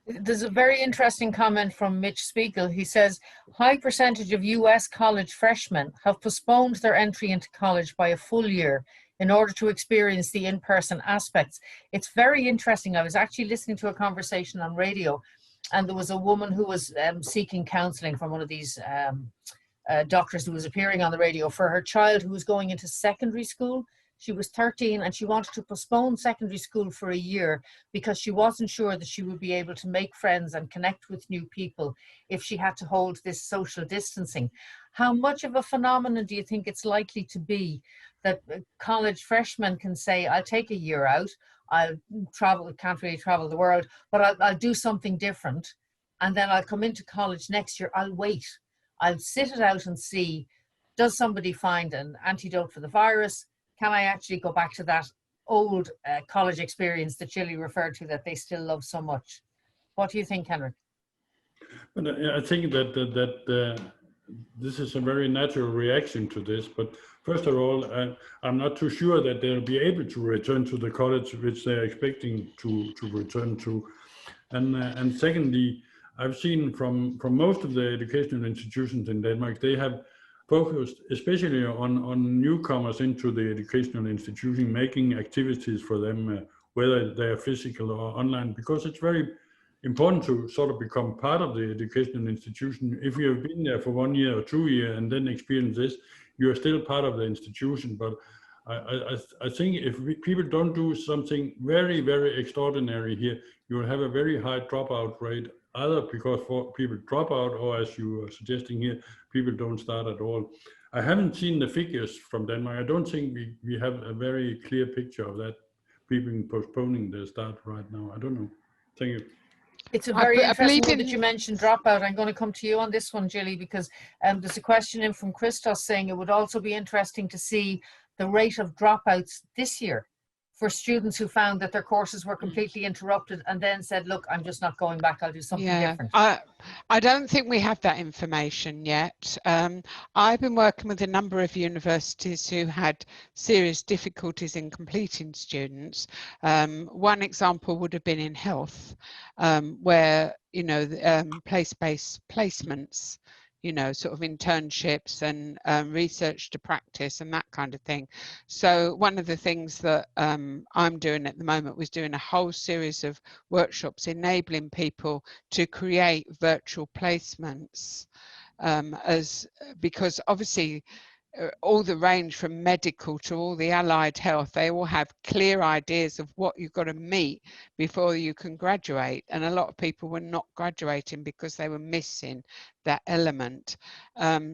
There's a very interesting comment from Mitch Spiegel. He says, high percentage of US college freshmen have postponed their entry into college by a full year in order to experience the in-person aspects. It's very interesting. I was actually listening to a conversation on radio, and there was a woman who was seeking counseling from one of these doctors who was appearing on the radio for her child who was going into secondary school. She was 13 and she wanted to postpone secondary school for a year because she wasn't sure that she would be able to make friends and connect with new people if she had to hold this social distancing. How much of a phenomenon do you think it's likely to be that college freshmen can say, I'll take a year out, I'll travel, can't really travel the world, but I'll do something different, and then I'll come into college next year, I'll wait, I'll sit it out and see, does somebody find an antidote for the virus? Can I actually go back to that old college experience that Gilly referred to that they still love so much? What do you think, Henrik? But I think that this is a very natural reaction to this. But first of all, I'm not too sure that they'll be able to return to the college which they're expecting to return to. And secondly, I've seen from most of the educational institutions in Denmark, they have focused especially on newcomers into the educational institution, making activities for them, whether they're physical or online, because it's very important to sort of become part of the educational institution. If you have been there for 1 year or 2 years and then experience this, you are still part of the institution. But I think if people don't do something very, very extraordinary here, you will have a very high dropout rate, either because people drop out or, as you are suggesting here, people don't start at all. I haven't seen the figures from Denmark. I don't think we have a very clear picture of that, people postponing their start right now. I don't know. Thank you. It's a very interesting one that you mentioned, dropout. I'm going to come to you on this one, Gilly, because there's a question in from Christos saying it would also be interesting to see the rate of dropouts this year for students who found that their courses were completely interrupted and then said, look, I'm just not going back, I'll do something different. I don't think we have that information yet. I've been working with a number of universities who had serious difficulties in completing students. One example would have been in health, where, you know, place-based placements, you know, sort of internships and research to practice and that kind of thing. So one of the things that I'm doing at the moment was doing a whole series of workshops enabling people to create virtual placements, because obviously all the range from medical to all the allied health, they all have clear ideas of what you've got to meet before you can graduate. And a lot of people were not graduating because they were missing that element.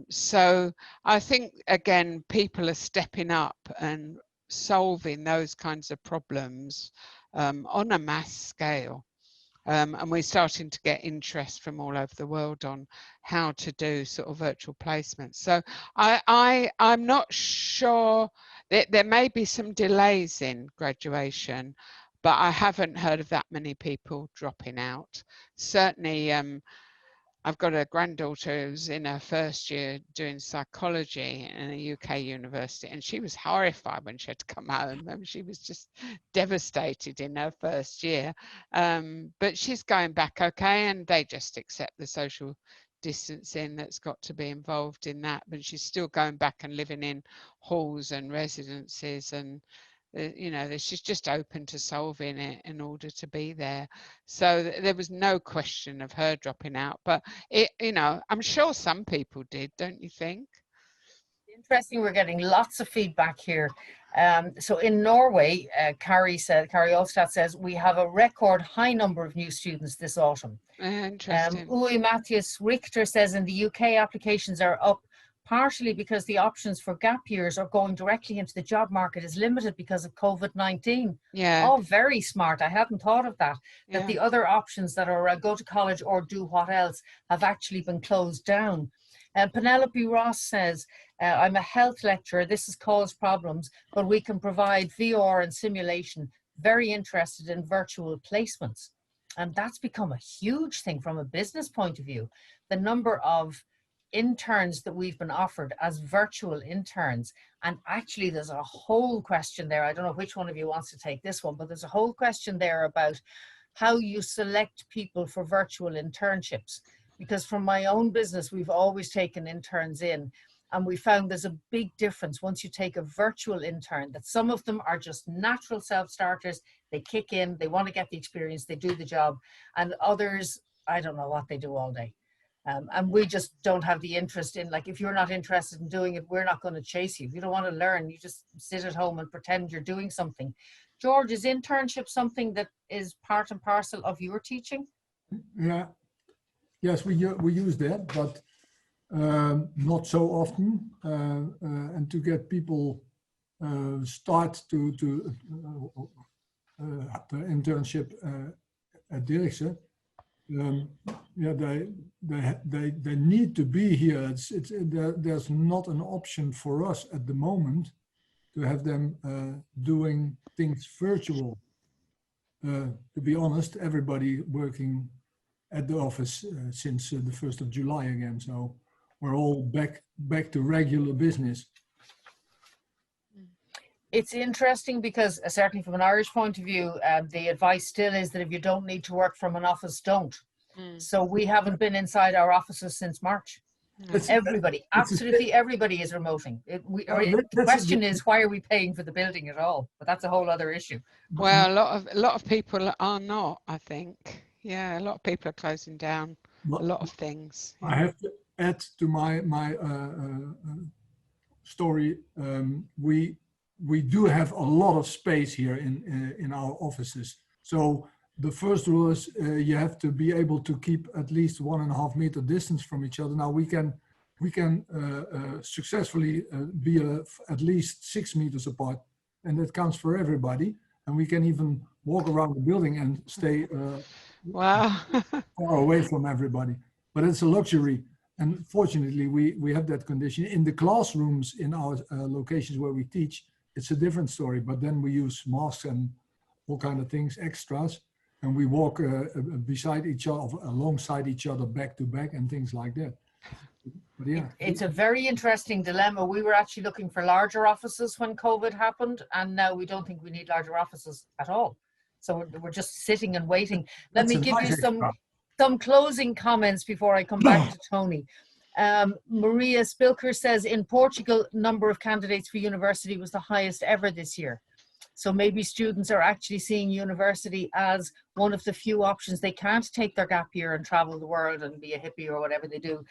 So I think, again, people are stepping up and solving those kinds of problems on a mass scale. And we're starting to get interest from all over the world on how to do sort of virtual placements. So I'm not sure that there may be some delays in graduation, but I haven't heard of that many people dropping out. Certainly, I've got a granddaughter who's in her first year doing psychology in a UK university, and she was horrified when she had to come home. I mean, she was just devastated in her first year. But she's going back okay, and they just accept the social distancing that's got to be involved in that. But she's still going back and living in halls and residences and you know, she's just open to solving it in order to be there. So there was no question of her dropping out, but it, you know, I'm sure some people did, don't you think? Interesting, we're getting lots of feedback here. So in Norway, Carrie Olstad says, we have a record high number of new students this autumn. Interesting. Uwe Matthias Richter says in the UK, applications are up partially because the options for gap years or going directly into the job market is limited because of COVID-19. Yeah. Oh, very smart. I hadn't thought of that. That the other options that are go to college or do what else have actually been closed down. Penelope Ross says, I'm a health lecturer. This has caused problems, but we can provide VR and simulation. Very interested in virtual placements. And that's become a huge thing from a business point of view. The number of interns that we've been offered as virtual interns. And actually there's a whole question there. I don't know which one of you wants to take this one, but there's a whole question there about how you select people for virtual internships. Because from my own business, we've always taken interns in, and we found there's a big difference once you take a virtual intern, that some of them are just natural self-starters. They kick in, they want to get the experience, they do the job, and others, I don't know what they do all day. And we just don't have the interest in, like, if you're not interested in doing it, we're not going to chase you. If you don't want to learn, you just sit at home and pretend you're doing something. George, is internship something that is part and parcel of your teaching? Yeah. Yes, we use that, but not so often. And to get people start to the internship at Dirksen, yeah, they need to be here. There's not an option for us at the moment to have them doing things virtual. To be honest, everybody working at the office since the 1st of July again. So we're all back to regular business. It's interesting because certainly from an Irish point of view, the advice still is that if you don't need to work from an office, don't. So we haven't been inside our offices since March. Everybody, absolutely everybody is remoting. The question is, why are we paying for the building at all? But that's a whole other issue. Well, a lot of people are not, I think. Yeah, a lot of people are closing down a lot of things. I have to add to my story. We do have a lot of space here in our offices. So the first rule is you have to be able to keep at least 1.5 meter distance from each other. Now we can successfully be at least 6 meters apart, and that counts for everybody. And we can even walk around the building and stay wow. far away from everybody. But it's a luxury. And fortunately, we have that condition. In the classrooms in our locations where we teach, it's a different story. But then we use masks and all kind of things, extras. And we walk beside each other, alongside each other, back to back and things like that. But yeah. It's a very interesting dilemma. We were actually looking for larger offices when COVID happened, and now we don't think we need larger offices at all. So we're just sitting and waiting. Let me give you some closing comments before I come back to Tony. Maria Spilker says, in Portugal, number of candidates for university was the highest ever this year. So maybe students are actually seeing university as one of the few options. They can't take their gap year and travel the world and be a hippie or whatever they do.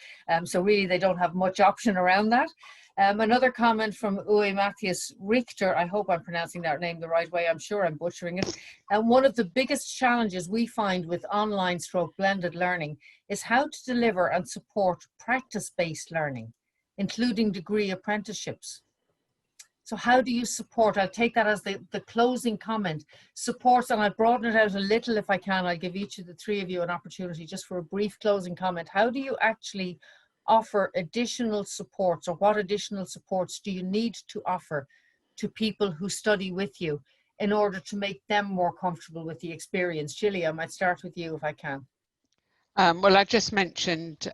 So really they don't have much option around that. Another comment from Uwe Matthias Richter, I hope I'm pronouncing that name the right way, I'm sure I'm butchering it. And one of the biggest challenges we find with online / blended learning is how to deliver and support practice-based learning, including degree apprenticeships. So how do you support? I'll take that as the closing comment. Supports, and I'll broaden it out a little if I can. I'll give each of the three of you an opportunity just for a brief closing comment. How do you actually offer additional supports, or what additional supports do you need to offer to people who study with you in order to make them more comfortable with the experience? Gilly, I might start with you if I can. Well, I just mentioned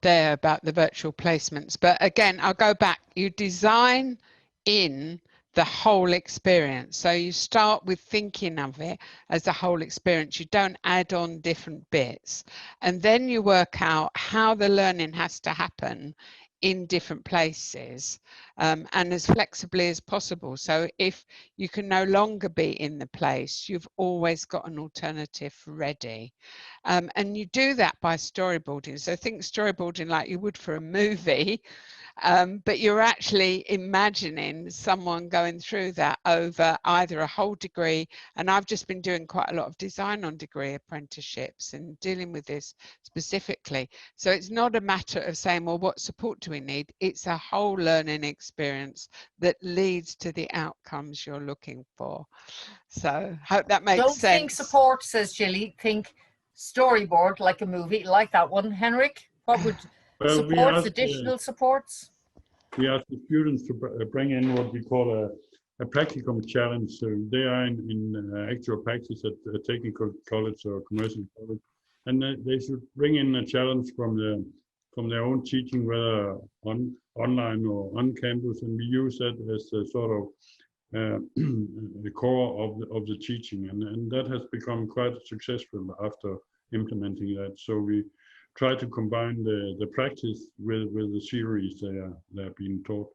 there about the virtual placements, but again, I'll go back. You design in the whole experience. So you start with thinking of it as a whole experience. You don't add on different bits. And then you work out how the learning has to happen in different places, and as flexibly as possible. So if you can no longer be in the place, you've always got an alternative ready. And you do that by storyboarding. So think storyboarding like you would for a movie, but you're actually imagining someone going through that over either a whole degree, and I've just been doing quite a lot of design on degree apprenticeships and dealing with this specifically. So it's not a matter of saying, well, what support do we need? It's a whole learning experience that leads to the outcomes you're looking for. So hope that makes sense. Don't think support, says Gilly, think storyboard like a movie, like that one. Henrik, what would supports, additional supports? We ask the students to bring in what we call a practicum challenge. So they are in actual practice at a technical college or commercial college, and they should bring in a challenge from their own teaching, whether online or on campus, and we use that as a sort of the core of the teaching, and that has become quite successful after implementing that. So we try to combine the practice with the theories they're being taught.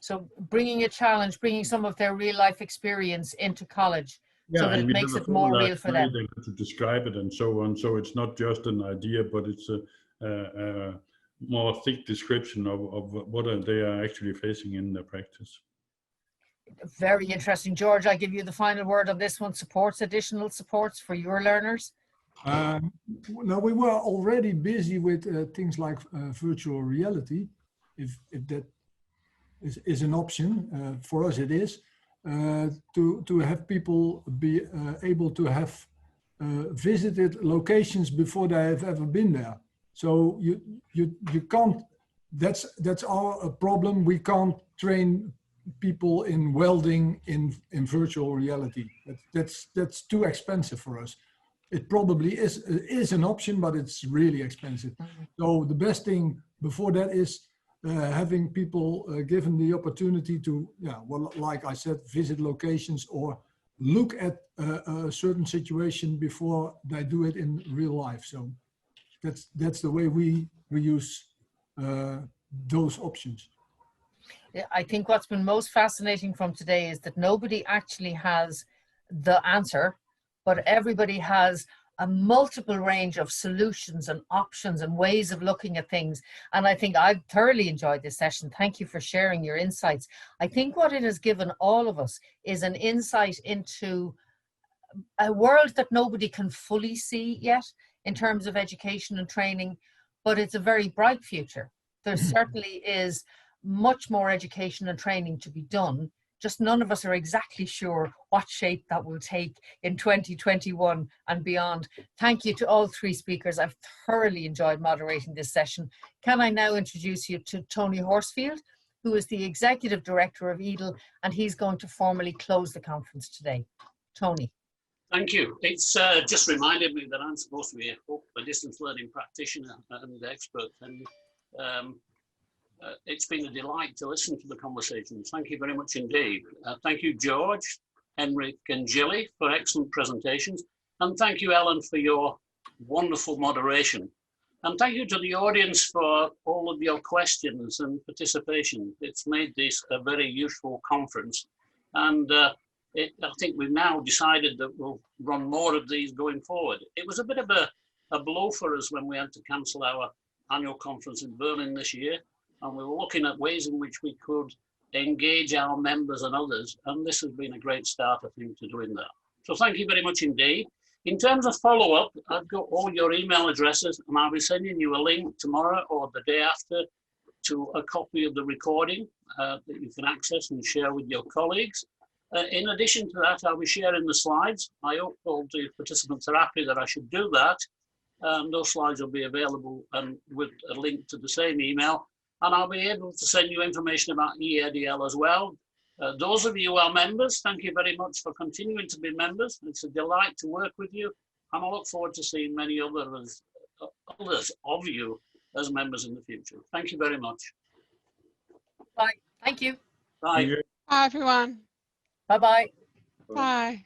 So bringing a challenge, bringing some of their real life experience into college, so that it makes it more real for them. They have to describe it and so on. So it's not just an idea, but it's a more thick description of what they are actually facing in their practice. Very interesting. George, I give you the final word on this one. Supports, additional supports for your learners? Now, we were already busy with things like virtual reality, if that is an option. For us it is, to have people be able to have visited locations before they have ever been there. So you can't, that's our problem. We can't train people in welding in virtual reality. That's too expensive for us. It probably is an option, but it's really expensive. So the best thing before that is having people given the opportunity to, well, like I said, visit locations or look at a certain situation before they do it in real life. So that's the way we use those options. I think what's been most fascinating from today is that nobody actually has the answer, but everybody has a multiple range of solutions and options and ways of looking at things. And I think I've thoroughly enjoyed this session. Thank you for sharing your insights. I think what it has given all of us is an insight into a world that nobody can fully see yet in terms of education and training, but it's a very bright future. There certainly is much more education and training to be done. Just none of us are exactly sure what shape that will take in 2021 and beyond. Thank you to all three speakers. I've thoroughly enjoyed moderating this session. Can I now introduce you to Tony Horsfield, who is the Executive Director of EADL, and he's going to formally close the conference today. Tony. Thank you. It's just reminded me that I'm supposed to be a distance learning practitioner and expert. And it's been a delight to listen to the conversations. Thank you very much indeed. Thank you, George, Henrik, and Gilly for excellent presentations. And thank you, Ellen, for your wonderful moderation. And thank you to the audience for all of your questions and participation. It's made this a very useful conference. And I think we've now decided that we'll run more of these going forward. It was a bit of a blow for us when we had to cancel our annual conference in Berlin this year. And we were looking at ways in which we could engage our members and others. And this has been a great start, I think, to doing that. So thank you very much indeed. In terms of follow-up, I've got all your email addresses, and I'll be sending you a link tomorrow or the day after to a copy of the recording that you can access and share with your colleagues. In addition to that, I'll be sharing the slides. I told the participants are happy that I should do that. Those slides will be available with a link to the same email. And I'll be able to send you information about EADL as well. Those of you who are members, thank you very much for continuing to be members. It's a delight to work with you. And I look forward to seeing many others of you as members in the future. Thank you very much. Bye. Thank you. Bye. Bye, everyone. Bye-bye. Bye.